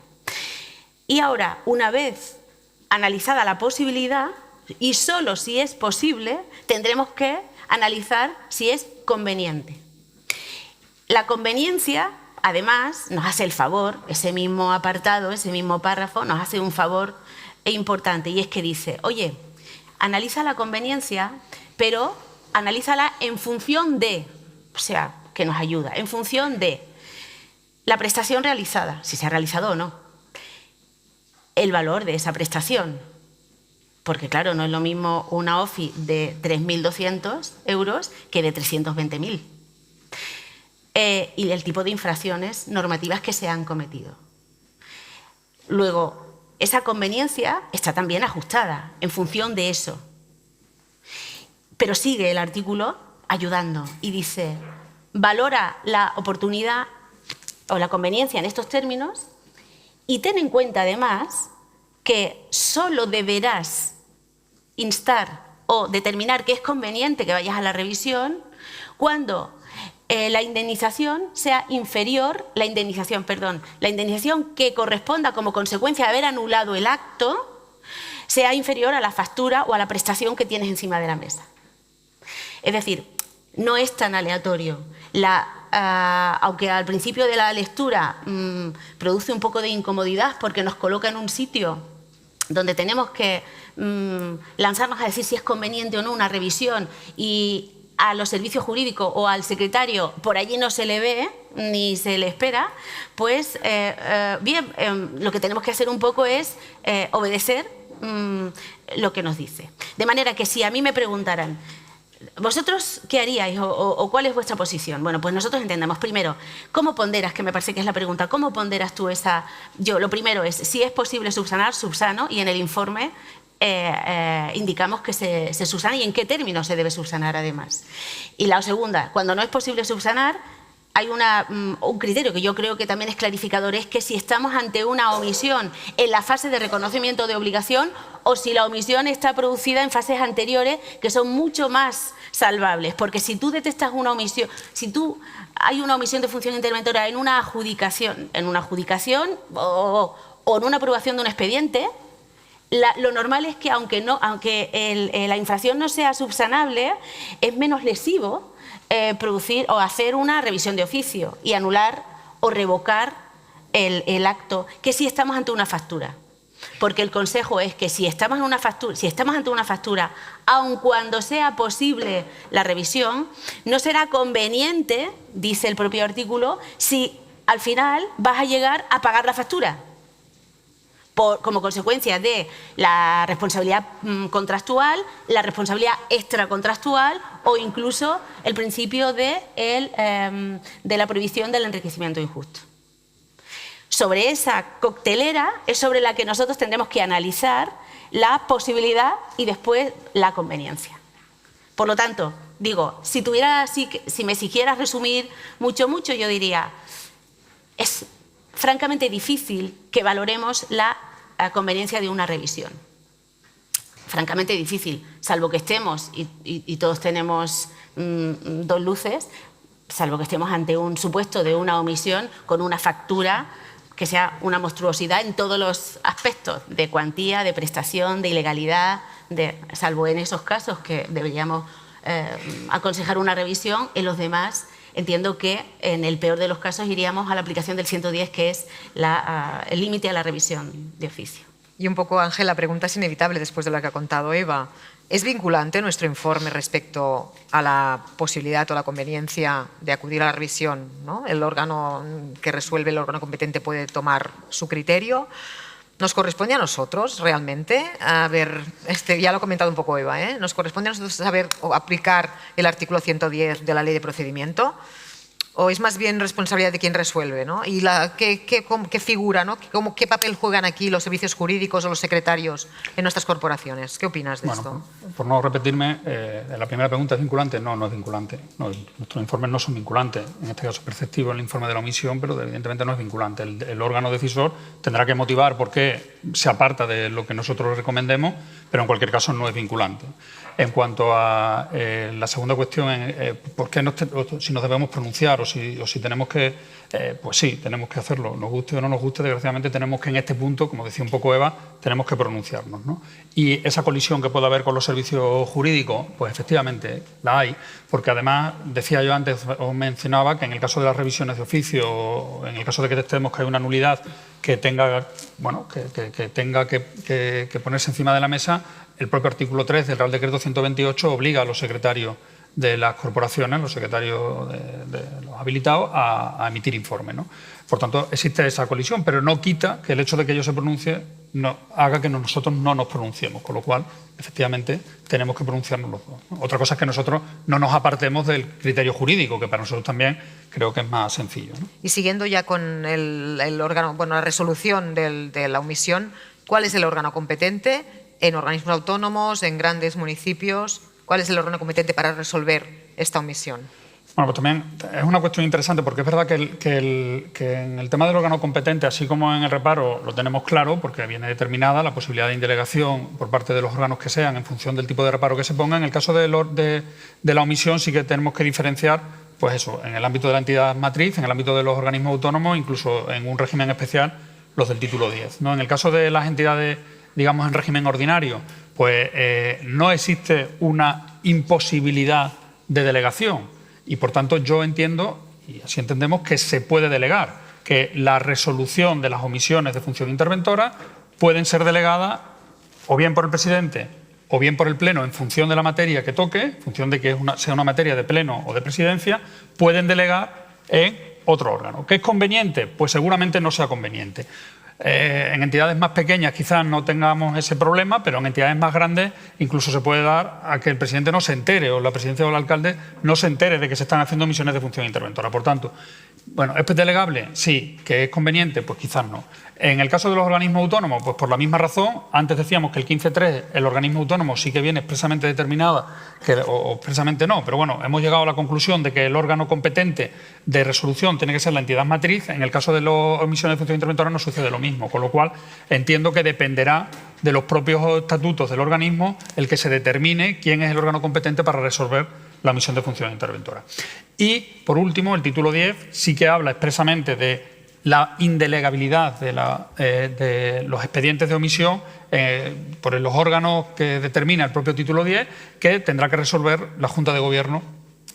Y ahora, una vez analizada la posibilidad, y solo si es posible, tendremos que analizar si es conveniente. La conveniencia, además, nos hace el favor, ese mismo apartado, ese mismo párrafo, nos hace un favor importante, y es que dice, oye, analiza la conveniencia, pero analízala en función de, o sea, que nos ayuda, en función de la prestación realizada, si se ha realizado o no, el valor de esa prestación, porque claro, no es lo mismo una OFI de 3.200 euros que de 320.000. Y el tipo de infracciones normativas que se han cometido. Luego, esa conveniencia está también ajustada en función de eso. Pero sigue el artículo ayudando y dice, valora la oportunidad o la conveniencia en estos términos y ten en cuenta además que solo deberás instar o determinar que es conveniente que vayas a la revisión cuando la indemnización sea inferior, la indemnización que corresponda como consecuencia de haber anulado el acto, sea inferior a la factura o a la prestación que tienes encima de la mesa. Es decir, no es tan aleatorio. Aunque al principio de la lectura produce un poco de incomodidad porque nos coloca en un sitio donde tenemos que lanzarnos a decir si es conveniente o no una revisión y a los servicios jurídicos o al secretario por allí no se le ve ni se le espera, pues lo que tenemos que hacer un poco es obedecer lo que nos dice. De manera que si a mí me preguntaran, ¿vosotros qué haríais o cuál es vuestra posición? Bueno, pues nosotros entendemos, primero, ¿cómo ponderas? Que me parece que es la pregunta. ¿Cómo ponderas tú esa...? Yo, lo primero es, si es posible subsanar, subsano, y en el informe indicamos que se subsana y en qué términos se debe subsanar además. Y la segunda, cuando no es posible subsanar, hay un criterio que yo creo que también es clarificador, es que si estamos ante una omisión en la fase de reconocimiento de obligación o si la omisión está producida en fases anteriores que son mucho más salvables. Porque si tú detectas una omisión, hay una omisión de función interventora en una adjudicación o en una aprobación de un expediente, lo normal es que aunque la infracción no sea subsanable, es menos lesivo producir o hacer una revisión de oficio y anular o revocar el acto, que si estamos ante una factura. Porque el consejo es que si estamos ante una factura, aun cuando sea posible la revisión, no será conveniente, dice el propio artículo, si al final vas a llegar a pagar la factura. Como consecuencia de la responsabilidad contractual, la responsabilidad extracontractual o incluso el principio de la prohibición del enriquecimiento injusto. Sobre esa coctelera es sobre la que nosotros tendremos que analizar la posibilidad y después la conveniencia. Por lo tanto, digo, si me exigieras resumir mucho, yo diría, es francamente difícil que valoremos la conveniencia de una revisión. Francamente difícil, salvo que estemos, y todos tenemos dos luces, salvo que estemos ante un supuesto de una omisión con una factura que sea una monstruosidad en todos los aspectos, de cuantía, de prestación, de ilegalidad, salvo en esos casos que deberíamos aconsejar una revisión. En los demás, entiendo que en el peor de los casos iríamos a la aplicación del 110, que es el límite a la revisión de oficio. Y un poco, Ángel, la pregunta es inevitable después de lo que ha contado Eva. ¿Es vinculante nuestro informe respecto a la posibilidad o la conveniencia de acudir a la revisión, ¿no? El órgano que resuelve, el órgano competente, puede tomar su criterio. ¿Nos corresponde a nosotros realmente? A ver, ya lo ha comentado un poco Eva, ¿eh? ¿Nos corresponde a nosotros saber o aplicar el artículo 110 de la Ley de Procedimiento? ¿O es más bien responsabilidad de quien resuelve, ¿no? ¿Y qué figura, ¿no? ¿Qué papel juegan aquí los servicios jurídicos o los secretarios en nuestras corporaciones? ¿Qué opinas de esto? Por no repetirme, la primera pregunta, ¿es vinculante? No es vinculante. No, nuestros informes no son vinculantes. En este caso perceptivo el informe de la omisión, pero evidentemente no es vinculante. El órgano decisor tendrá que motivar por qué se aparta de lo que nosotros recomendemos, pero en cualquier caso no es vinculante. En cuanto a la segunda cuestión, ¿por qué si nos debemos pronunciar o si tenemos que, pues sí, tenemos que hacerlo, nos guste o no nos guste, desgraciadamente tenemos que en este punto, como decía un poco Eva, tenemos que pronunciarnos, ¿no? Y esa colisión que puede haber con los servicios jurídicos, pues efectivamente la hay, porque además, decía yo antes, os mencionaba que en el caso de las revisiones de oficio, o en el caso de que detectemos que hay una nulidad que tenga, bueno, que tenga que ponerse encima de la mesa, el propio artículo 3 del Real Decreto 128 obliga a los secretarios de las corporaciones, los secretarios de los habilitados, a emitir informe, ¿no? Por tanto, existe esa colisión, pero no quita que el hecho de que ellos se pronuncie haga que nosotros no nos pronunciemos, con lo cual, efectivamente, tenemos que pronunciarnos los dos, ¿no? Otra cosa es que nosotros no nos apartemos del criterio jurídico, que para nosotros también creo que es más sencillo, ¿no? Y siguiendo ya con el órgano, bueno, la resolución de la omisión, ¿cuál es el órgano competente en organismos autónomos, en grandes municipios? ¿Cuál es el órgano competente para resolver esta omisión? Bueno, pues también es una cuestión interesante porque es verdad que en el tema del órgano competente, así como en el reparo, lo tenemos claro porque viene determinada la posibilidad de indelegación por parte de los órganos que sean en función del tipo de reparo que se ponga. En el caso de la omisión sí que tenemos que diferenciar, pues eso, en el ámbito de la entidad matriz, en el ámbito de los organismos autónomos, incluso en un régimen especial, los del título 10, ¿no? En el caso de las entidades, digamos, en régimen ordinario, pues no existe una imposibilidad de delegación y, por tanto, yo entiendo, y así entendemos, que se puede delegar, que la resolución de las omisiones de función interventora pueden ser delegadas o bien por el presidente o bien por el Pleno en función de la materia que toque, en función de que sea una materia de Pleno o de Presidencia, pueden delegar en otro órgano. ¿Qué es conveniente? Pues seguramente no sea conveniente. En entidades más pequeñas quizás no tengamos ese problema, pero en entidades más grandes incluso se puede dar a que el presidente no se entere o la presidencia o el alcalde no se entere de que se están haciendo misiones de función interventora. Por tanto, bueno, ¿es delegable? Sí. ¿Que es conveniente? Pues quizás no. En el caso de los organismos autónomos, pues por la misma razón, antes decíamos que el 15.3, el organismo autónomo sí que viene expresamente determinada, o expresamente no, pero bueno, hemos llegado a la conclusión de que el órgano competente de resolución tiene que ser la entidad matriz. En el caso de las misiones de función interventora no sucede lo mismo, con lo cual entiendo que dependerá de los propios estatutos del organismo el que se determine quién es el órgano competente para resolver la misión de función interventora. Y, por último, el título 10 sí que habla expresamente de la indelegabilidad de los expedientes de omisión por los órganos que determina el propio título 10, que tendrá que resolver la Junta de Gobierno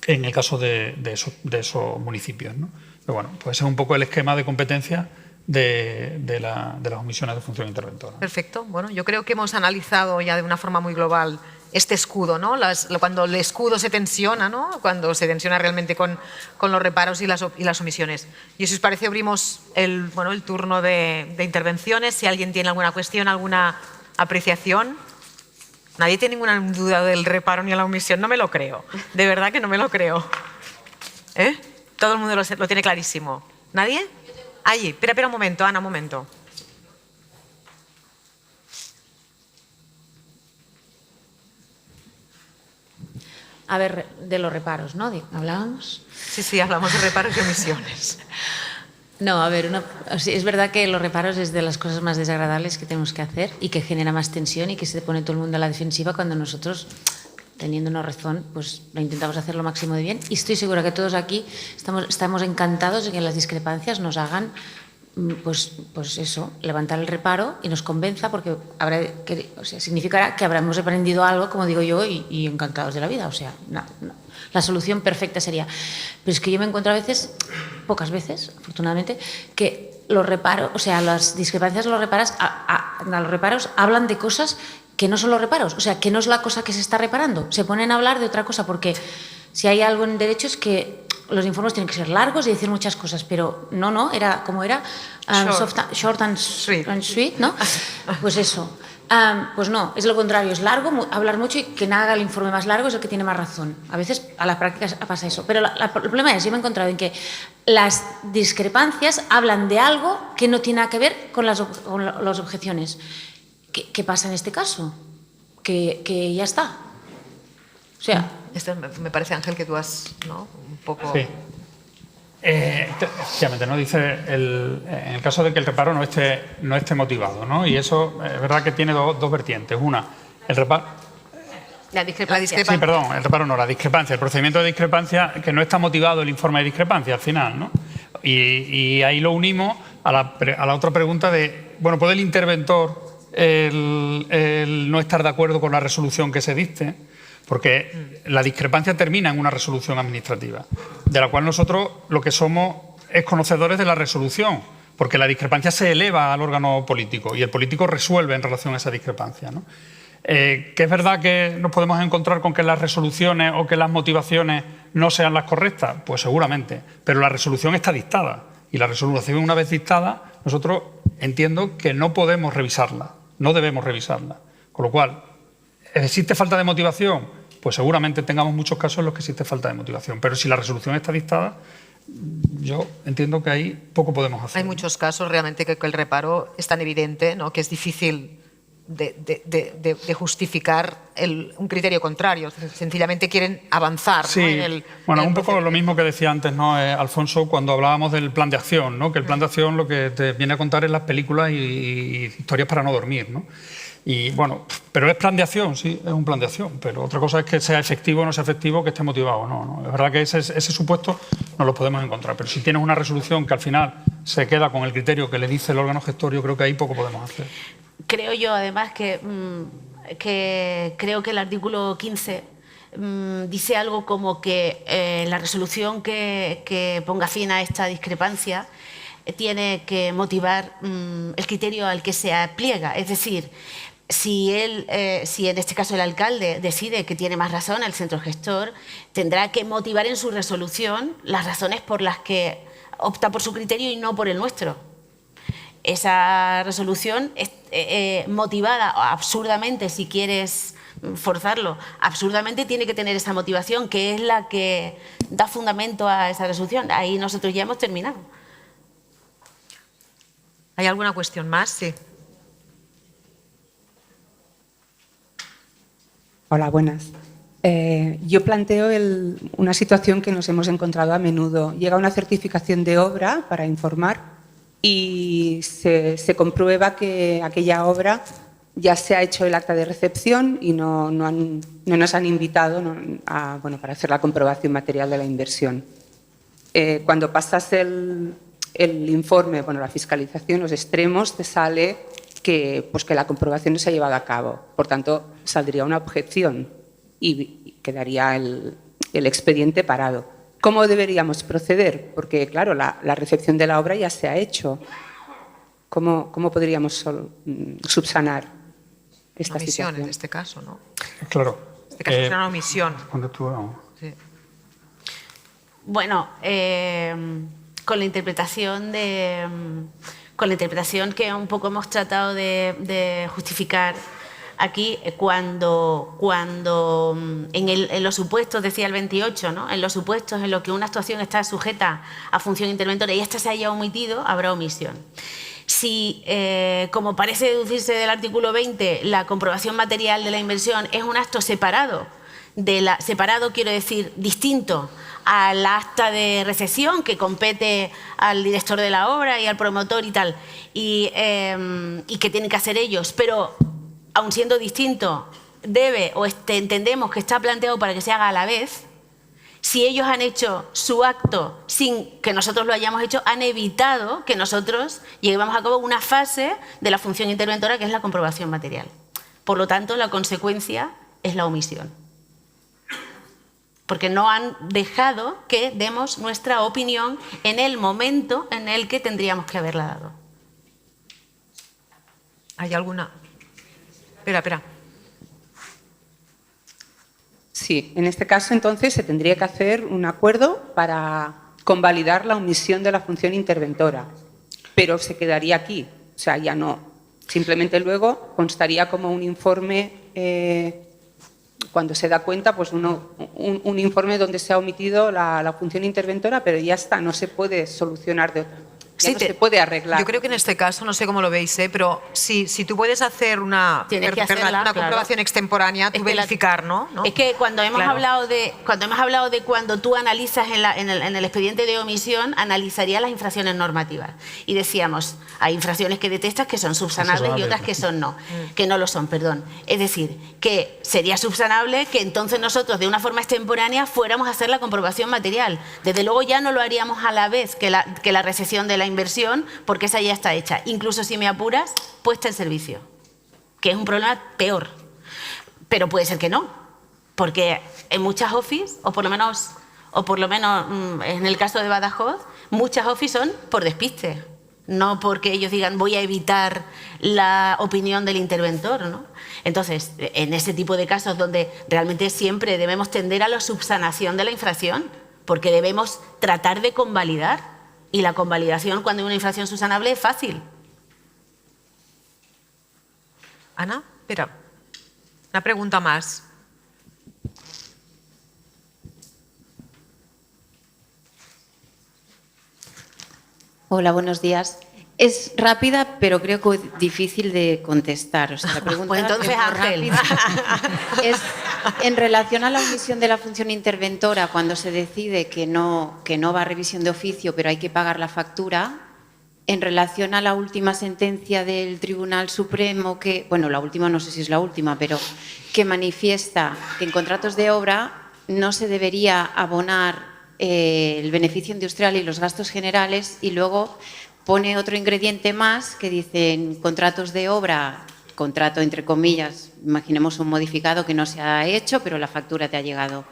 en el caso de esos municipios, ¿no? Pero bueno, pues ese es un poco el esquema de competencia de las omisiones de función interventora. Perfecto. Bueno, yo creo que hemos analizado ya de una forma muy global este escudo, ¿no? Cuando el escudo se tensiona, ¿no? Cuando se tensiona realmente con los reparos y las omisiones. Y si os parece, abrimos el turno de intervenciones. Si alguien tiene alguna cuestión, alguna apreciación. Nadie tiene ninguna duda del reparo ni de la omisión. No me lo creo. De verdad que no me lo creo. ¿Eh? Todo el mundo lo tiene clarísimo. ¿Nadie? Allí. Espera un momento, Ana, un momento. A ver, de los reparos, ¿no? ¿Hablábamos? Sí, hablamos de reparos y omisiones. No, a ver, es verdad que los reparos es de las cosas más desagradables que tenemos que hacer y que genera más tensión y que se pone todo el mundo a la defensiva cuando nosotros, teniendo una razón, pues lo intentamos hacer lo máximo de bien. Y estoy segura que todos aquí estamos encantados de que las discrepancias nos hagan pues eso, levantar el reparo y nos convenza, porque significará que habremos aprendido algo, como digo yo, y encantados de la vida. O sea, la solución perfecta sería. Pero es que yo me encuentro a veces, pocas veces, afortunadamente, que los reparos, o sea, las discrepancias de los reparos hablan de cosas que no son los reparos, o sea, que no es la cosa que se está reparando. Se ponen a hablar de otra cosa, porque si hay algo en derecho es que los informes tienen que ser largos y decir muchas cosas, pero no, era como era short and sweet, ¿no? Pues eso. Pues no, es lo contrario, es largo, hablar mucho, y quien haga el informe más largo es el que tiene más razón. A veces a la práctica pasa eso, pero el problema es, yo me he encontrado en que las discrepancias hablan de algo que no tiene nada que ver con las objeciones. ¿Qué pasa en este caso? Que ya está. O sea... Esto me parece, Ángel, que tú has, ¿no? Un poco... Sí. Efectivamente, ¿no? Dice en el caso de que el reparo no esté motivado, ¿no? Y eso es verdad que tiene dos vertientes. Una, el reparo... La discrepancia. Sí, perdón, el reparo no, la discrepancia. El procedimiento de discrepancia, que no está motivado el informe de discrepancia al final, ¿no? Y ahí lo unimos a la otra pregunta de, bueno, ¿puede el interventor el no estar de acuerdo con la resolución que se dicte? Porque la discrepancia termina en una resolución administrativa, de la cual nosotros lo que somos es conocedores de la resolución, porque la discrepancia se eleva al órgano político y el político resuelve en relación a esa discrepancia, ¿no? ¿Que es verdad que nos podemos encontrar con que las resoluciones o que las motivaciones no sean las correctas? Pues seguramente, pero la resolución está dictada y la resolución, una vez dictada, nosotros entiendo que no podemos revisarla, no debemos revisarla, con lo cual... ¿Existe falta de motivación? Pues seguramente tengamos muchos casos en los que existe falta de motivación. Pero si la resolución está dictada, yo entiendo que ahí poco podemos hacer. Hay muchos casos realmente que el reparo es tan evidente, ¿no? Que es difícil de justificar un criterio contrario. Sencillamente quieren avanzar, sí, ¿no? Bueno, un poco lo mismo que decía antes, ¿no? Alfonso, cuando hablábamos del plan de acción, ¿no? Que el plan de acción lo que te viene a contar es las películas y historias para no dormir, ¿no? Y bueno, pero es plan de acción, sí, es un plan de acción, pero otra cosa es que sea efectivo o no sea efectivo, que esté motivado, no. Es verdad que ese supuesto no lo podemos encontrar, pero si tienes una resolución que al final se queda con el criterio que le dice el órgano gestor, yo creo que ahí poco podemos hacer. Creo yo, además, que creo que el artículo 15 dice algo como que la resolución que ponga fin a esta discrepancia tiene que motivar el criterio al que se pliega. Es decir, si en este caso el alcalde decide que tiene más razón, el centro gestor tendrá que motivar en su resolución las razones por las que opta por su criterio y no por el nuestro. Esa resolución motivada absurdamente, si quieres forzarlo, absurdamente tiene que tener esa motivación, que es la que da fundamento a esa resolución. Ahí nosotros ya hemos terminado. ¿Hay alguna cuestión más? Sí. Hola, buenas. Yo planteo una situación que nos hemos encontrado a menudo. Llega una certificación de obra para informar y se comprueba que aquella obra ya se ha hecho el acta de recepción y no nos han invitado para hacer la comprobación material de la inversión. Cuando pasas el informe, la fiscalización, los extremos, te sale que la comprobación no se ha llevado a cabo. Por tanto, saldría una objeción y quedaría el expediente parado. ¿Cómo deberíamos proceder? Porque, claro, la recepción de la obra ya se ha hecho. ¿Cómo podríamos subsanar esta Omisión, situación? en este caso, ¿no? Claro. En este caso será una omisión. Cuando tú... Sí. Bueno, con la interpretación que un poco hemos tratado de justificar aquí, cuando en los supuestos, decía el 28, ¿no? En los supuestos en los que una actuación está sujeta a función interventora y esta se haya omitido, habrá omisión. Si, como parece deducirse del artículo 20, la comprobación material de la inversión es un acto separado, quiero decir distinto al acta de recepción que compete al director de la obra y al promotor y tal, y que tienen que hacer ellos, pero aun siendo distinto, entendemos que está planteado para que se haga a la vez. Si ellos han hecho su acto sin que nosotros lo hayamos hecho, han evitado que nosotros llevemos a cabo una fase de la función interventora, que es la comprobación material. Por lo tanto, la consecuencia es la omisión. Porque no han dejado que demos nuestra opinión en el momento en el que tendríamos que haberla dado. ¿Hay alguna? Espera. Sí, en este caso entonces se tendría que hacer un acuerdo para convalidar la omisión de la función interventora, pero se quedaría aquí, o sea, ya no. Simplemente luego constaría como un informe, cuando se da cuenta, pues un informe donde se ha omitido la función interventora, pero ya está, no se puede solucionar Sí, no se puede arreglar. Yo creo que en este caso, no sé cómo lo veis, pero si tú puedes hacer una comprobación extemporánea, tú verificar, ¿no? Es que cuando hemos hablado de cuando tú analizas en el expediente de omisión, analizaría las infracciones normativas. Y decíamos, hay infracciones que detectas que son subsanables y otras que no lo son, perdón. Es decir, que sería subsanable que entonces nosotros de una forma extemporánea fuéramos a hacer la comprobación material. Desde luego ya no lo haríamos a la vez que la recepción de la inversión, porque esa ya está hecha. Incluso si me apuras, puesta en servicio, que es un problema peor. Pero puede ser que no, porque en muchas office, o por lo menos en el caso de Badajoz, muchas office son por despiste, no porque ellos digan voy a evitar la opinión del interventor, ¿no? Entonces, en ese tipo de casos donde realmente siempre debemos tender a la subsanación de la infracción, porque debemos tratar de convalidar. Y la convalidación cuando hay una infracción subsanable es fácil. Ana, espera. Una pregunta más. Hola, buenos días. Es rápida, pero creo que es difícil de contestar. O sea, la pregunta pues entonces, es muy Ángel. rápida. Es en relación a la omisión de la función interventora, cuando se decide que no va a revisión de oficio, pero hay que pagar la factura, en relación a la última sentencia del Tribunal Supremo, la última no sé si es la última, pero que manifiesta que en contratos de obra no se debería abonar el beneficio industrial y los gastos generales, y luego pone otro ingrediente más que dice en contratos de obra, contrato entre comillas, imaginemos un modificado que no se ha hecho, pero la factura te ha llegado.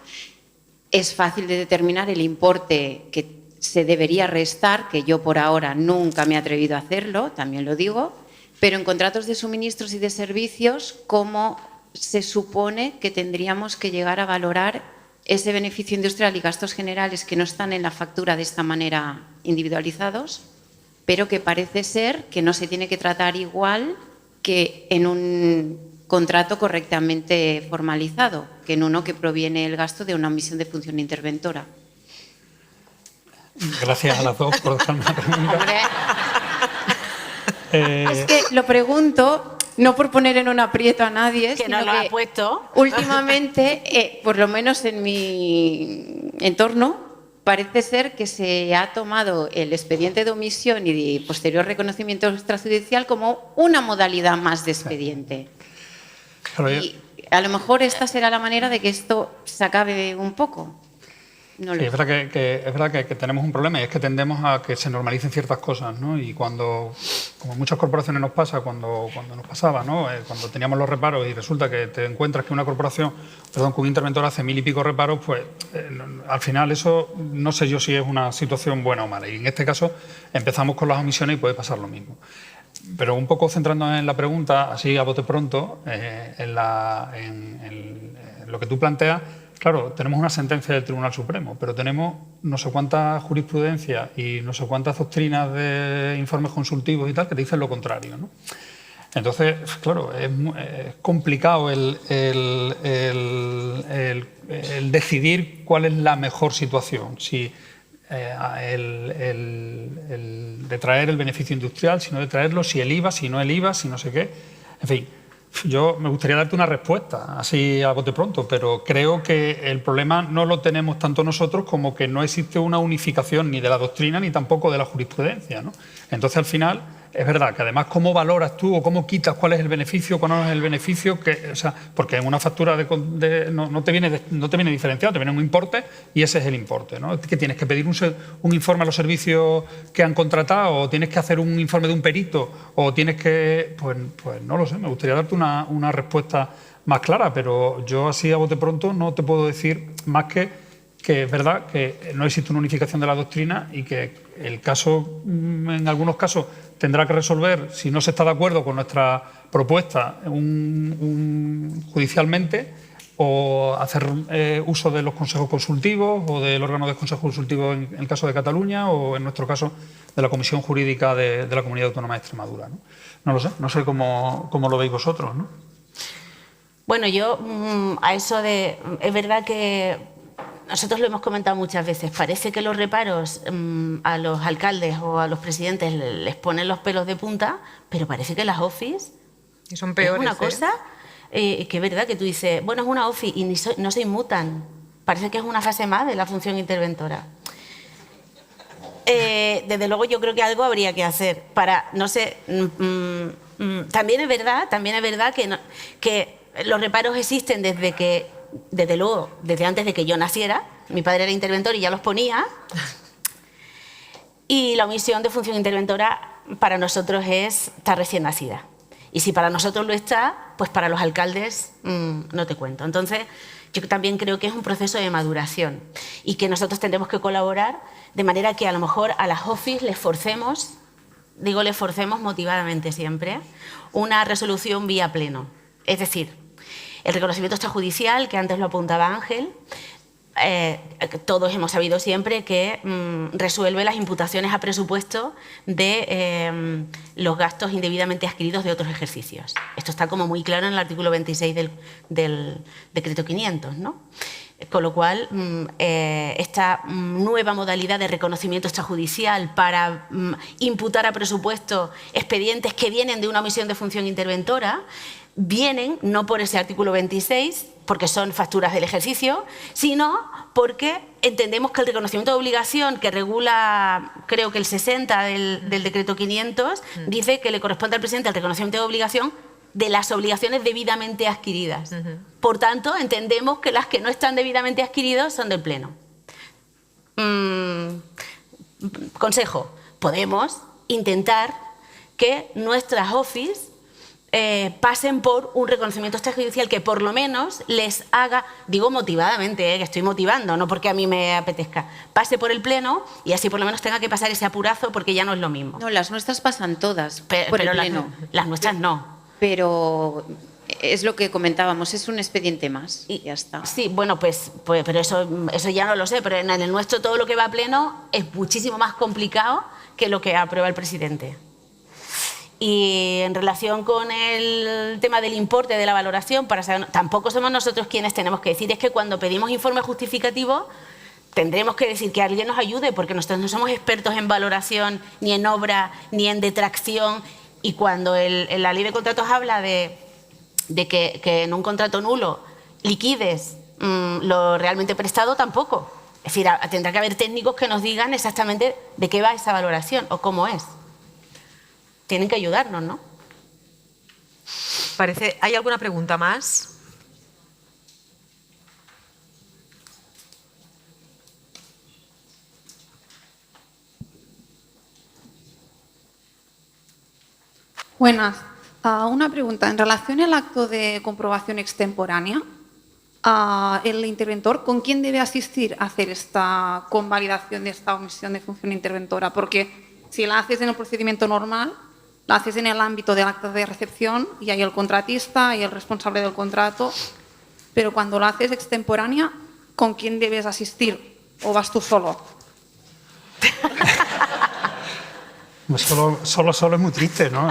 Es fácil de determinar el importe que se debería restar, que yo por ahora nunca me he atrevido a hacerlo, también lo digo, Pero en contratos de suministros y de servicios, ¿cómo se supone que tendríamos que llegar a valorar ese beneficio industrial y gastos generales que no están en la factura de esta manera individualizados, pero que parece ser que no se tiene que tratar igual que en un contrato correctamente formalizado, que en uno que proviene el gasto de una omisión de función interventora? Gracias a las dos por dejarme la pregunta. Es que lo pregunto no por poner en un aprieto a nadie, Que sino nos lo ha puesto. Últimamente, por lo menos en mi entorno, parece ser que se ha tomado el expediente de omisión y de posterior reconocimiento extrajudicial como una modalidad más de expediente. Claro, Y a lo mejor esta será la manera de que esto se acabe un poco. No lo Sí, sé. es verdad que tenemos un problema y es que tendemos a que se normalicen ciertas cosas, ¿no? Y cuando, como en muchas corporaciones nos pasa, cuando nos pasaba, ¿no? Cuando teníamos los reparos y resulta que te encuentras que una corporación, que un interventor hace 1000 y pico reparos, pues al final eso no sé yo si es una situación buena o mala. Y en este caso empezamos con las omisiones y puede pasar lo mismo. Pero un poco centrándonos en la pregunta, así a bote pronto, en lo que tú planteas. Claro, tenemos una sentencia del Tribunal Supremo, pero tenemos no sé cuántas jurisprudencias y no sé cuántas doctrinas de informes consultivos y tal que te dicen lo contrario, ¿no? Entonces, claro, es complicado el decidir cuál es la mejor situación, si de traer el beneficio industrial, si no de traerlo, si el IVA, si no el IVA, si no sé qué, en fin. Yo me gustaría darte una respuesta, así a bote pronto, pero creo que el problema no lo tenemos tanto nosotros como que no existe una unificación ni de la doctrina ni tampoco de la jurisprudencia, ¿no? Entonces, al final, es verdad que además cómo valoras tú o cómo quitas cuál es el beneficio, cuál no es el beneficio, o sea, porque en una factura no te viene diferenciado, te viene un importe y ese es el importe, ¿no? Que tienes que pedir un informe a los servicios que han contratado, o tienes que hacer un informe de un perito, o tienes que... Pues no lo sé, me gustaría darte una respuesta más clara, pero yo así a bote pronto no te puedo decir más que es verdad que no existe una unificación de la doctrina y que el caso, en algunos casos, tendrá que resolver, si no se está de acuerdo con nuestra propuesta judicialmente, o hacer uso de los consejos consultivos o del órgano de consejo consultivo en el caso de Cataluña, o en nuestro caso de la Comisión Jurídica de la Comunidad Autónoma de Extremadura, ¿no? No lo sé, no sé cómo lo veis vosotros, ¿no? Bueno, yo a eso de... Es verdad que nosotros lo hemos comentado muchas veces. Parece que los reparos a los alcaldes o a los presidentes les ponen los pelos de punta, pero parece que las OFIs Y son peores, es una cosa que es verdad que tú dices, bueno, es una OFI y no se inmutan. Parece que es una fase más de la función interventora. Desde luego yo creo que algo habría que hacer para, no sé, también es verdad que los reparos existen desde luego, desde antes de que yo naciera. Mi padre era interventor y ya los ponía. Y la omisión de función interventora para nosotros está recién nacida. Y si para nosotros lo está, pues para los alcaldes no te cuento. Entonces, yo también creo que es un proceso de maduración y que nosotros tendremos que colaborar de manera que a lo mejor a las OFIs les forcemos motivadamente siempre, una resolución vía pleno. Es decir, el reconocimiento extrajudicial, que antes lo apuntaba Ángel, todos hemos sabido siempre que resuelve las imputaciones a presupuesto de los gastos indebidamente adquiridos de otros ejercicios. Esto está como muy claro en el artículo 26 del decreto 500, ¿no? Con lo cual, esta nueva modalidad de reconocimiento extrajudicial para imputar a presupuesto expedientes que vienen de una omisión de función interventora, vienen no por ese artículo 26, porque son facturas del ejercicio, sino porque entendemos que el reconocimiento de obligación que regula, creo que el 60 del decreto 500, dice que le corresponde al presidente el reconocimiento de obligación de las obligaciones debidamente adquiridas. Por tanto, entendemos que las que no están debidamente adquiridas son del Pleno. Consejo, podemos intentar que nuestras OFIs pasen por un reconocimiento extrajudicial que por lo menos les haga, digo motivadamente, que estoy motivando, no porque a mí me apetezca, pase por el Pleno y así por lo menos tenga que pasar ese apurazo porque ya no es lo mismo. No, las nuestras pasan todas por Pero el Pleno. las nuestras no. Pero es lo que comentábamos, es un expediente más y ya está. Sí, bueno, pues pero eso ya no lo sé, pero en el nuestro todo lo que va a Pleno es muchísimo más complicado que lo que aprueba el presidente. Y en relación con el tema del importe de la valoración, para saber, tampoco somos nosotros quienes tenemos que decir, es que cuando pedimos informe justificativo tendremos que decir que alguien nos ayude, porque nosotros no somos expertos en valoración, ni en obra, ni en detracción, y cuando la ley de contratos habla de que en un contrato nulo liquides lo realmente prestado, tampoco. Es decir, tendrá que haber técnicos que nos digan exactamente de qué va esa valoración o cómo es. Tienen que ayudarnos, ¿no? ¿Hay alguna pregunta más? Buenas. Una pregunta. En relación al acto de comprobación extemporánea, el interventor, ¿con quién debe asistir a hacer esta convalidación de esta omisión de función interventora? Porque si la haces en el procedimiento normal, la haces en el ámbito del acta de recepción y hay el contratista y el responsable del contrato, pero cuando la haces extemporánea, ¿con quién debes asistir? ¿O vas tú solo? Solo es muy triste, ¿no?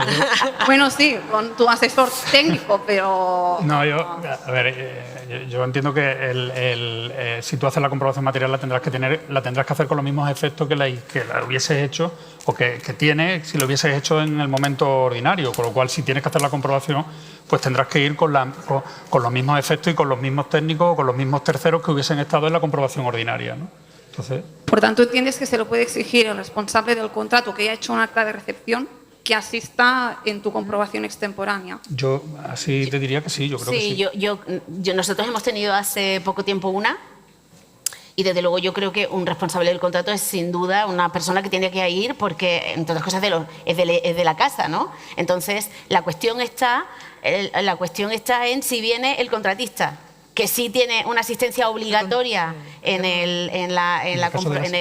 Bueno, sí, con tu asesor técnico, pero... No, yo entiendo que si tú haces la comprobación material la tendrás que hacer con los mismos efectos que la hubieses hecho o que tiene si lo hubieses hecho en el momento ordinario, con lo cual si tienes que hacer la comprobación pues tendrás que ir con los mismos efectos y con los mismos técnicos o con los mismos terceros que hubiesen estado en la comprobación ordinaria, ¿no? Entonces, por tanto, ¿entiendes que se lo puede exigir el responsable del contrato que haya hecho un acta de recepción que asista en tu comprobación extemporánea? Yo así te diría que sí, yo creo que sí. Nosotros hemos tenido hace poco tiempo una y desde luego yo creo que un responsable del contrato es sin duda una persona que tiene que ir porque, entre otras cosas, es de la casa, ¿no? Entonces, la cuestión está en si viene el contratista, que sí tiene una asistencia obligatoria en el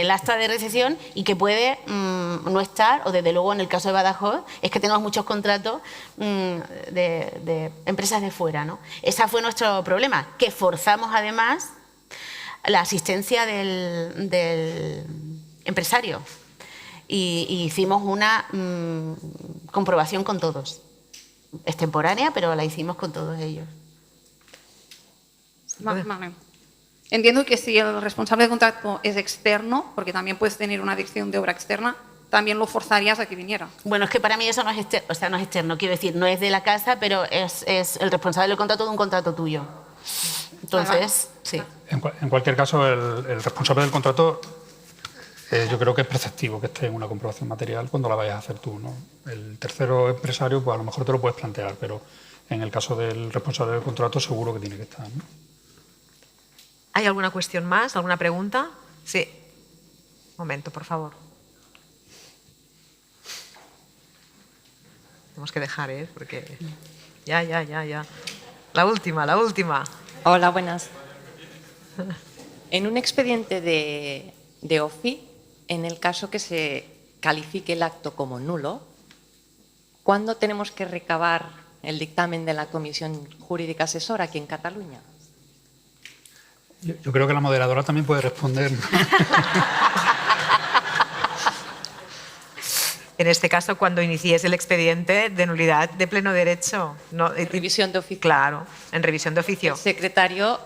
acta de recepción y que puede no estar, o desde luego en el caso de Badajoz, es que tenemos muchos contratos de empresas de fuera, ¿no? Ese fue nuestro problema, que forzamos además la asistencia del empresario y hicimos una comprobación con todos, extemporánea, pero la hicimos con todos ellos. Vale. Entiendo que si el responsable de contrato es externo, porque también puedes tener una dirección de obra externa, también lo forzarías a que viniera. Bueno, es que para mí eso no es externo, o sea, no es externo, quiero decir, no es de la casa, pero es el responsable del contrato de un contrato tuyo. Entonces, sí. En cualquier caso, el responsable del contrato yo creo que es preceptivo que esté en una comprobación material cuando la vayas a hacer tú, ¿no? El tercero empresario, pues a lo mejor te lo puedes plantear, pero en el caso del responsable del contrato seguro que tiene que estar, ¿no? ¿Hay alguna cuestión más? ¿Alguna pregunta? Sí. Un momento, por favor. Tenemos que dejar, porque... Ya. La última. Hola, buenas. En un expediente de OFI, en el caso que se califique el acto como nulo, ¿cuándo tenemos que recabar el dictamen de la Comisión Jurídica Asesora aquí en Cataluña? Yo creo que la moderadora también puede responder. En este caso, cuando inicies el expediente de nulidad de pleno derecho. No, en revisión de oficio. Claro, en revisión de oficio. El secretario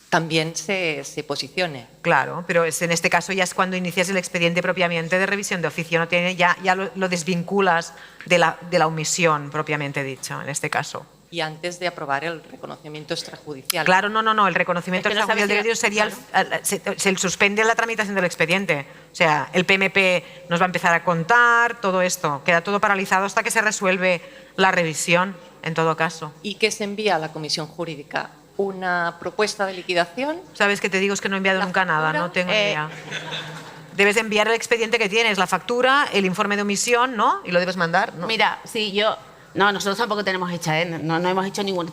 también se posicione. Claro, pero en este caso ya es cuando inicias el expediente propiamente de revisión de oficio. No tiene, ya lo desvinculas de la omisión propiamente dicho, en este caso. Y antes de aprobar el reconocimiento extrajudicial. Claro, no. El reconocimiento extrajudicial de derecho sería claro. Se suspende la tramitación del expediente. O sea, el PMP nos va a empezar a contar, todo esto. Queda todo paralizado hasta que se resuelve la revisión, en todo caso. ¿Y qué se envía a la Comisión Jurídica? ¿Una propuesta de liquidación? ¿Sabes que te digo? Es que no he enviado nunca nada, no tengo idea. Debes enviar el expediente que tienes, la factura, el informe de omisión, ¿no? Y lo debes mandar, ¿no? Mira, sí, yo No, nosotros tampoco tenemos hecha, no hemos hecho ningún...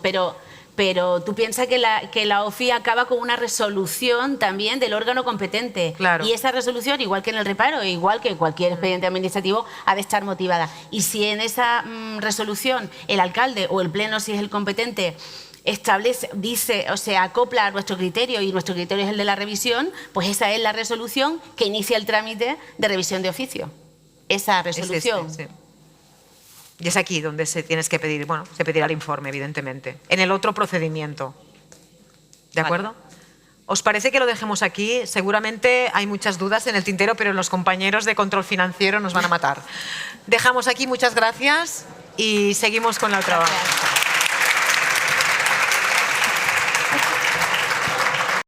Pero tú piensas que la OFI acaba con una resolución también del órgano competente. Claro. Y esa resolución, igual que en el reparo, igual que cualquier expediente administrativo, ha de estar motivada. Y si en esa resolución el alcalde o el pleno, si es el competente, establece, dice, o sea, acopla a nuestro criterio y nuestro criterio es el de la revisión, pues esa es la resolución que inicia el trámite de revisión de oficio. Esa resolución. Sí. Y es aquí donde se tienes que pedir, bueno, se pedirá el informe, evidentemente. En el otro procedimiento. ¿De acuerdo? ¿Os parece que lo dejemos aquí? Seguramente hay muchas dudas en el tintero, pero los compañeros de control financiero nos van a matar. Dejamos aquí, muchas gracias y seguimos con el trabajo.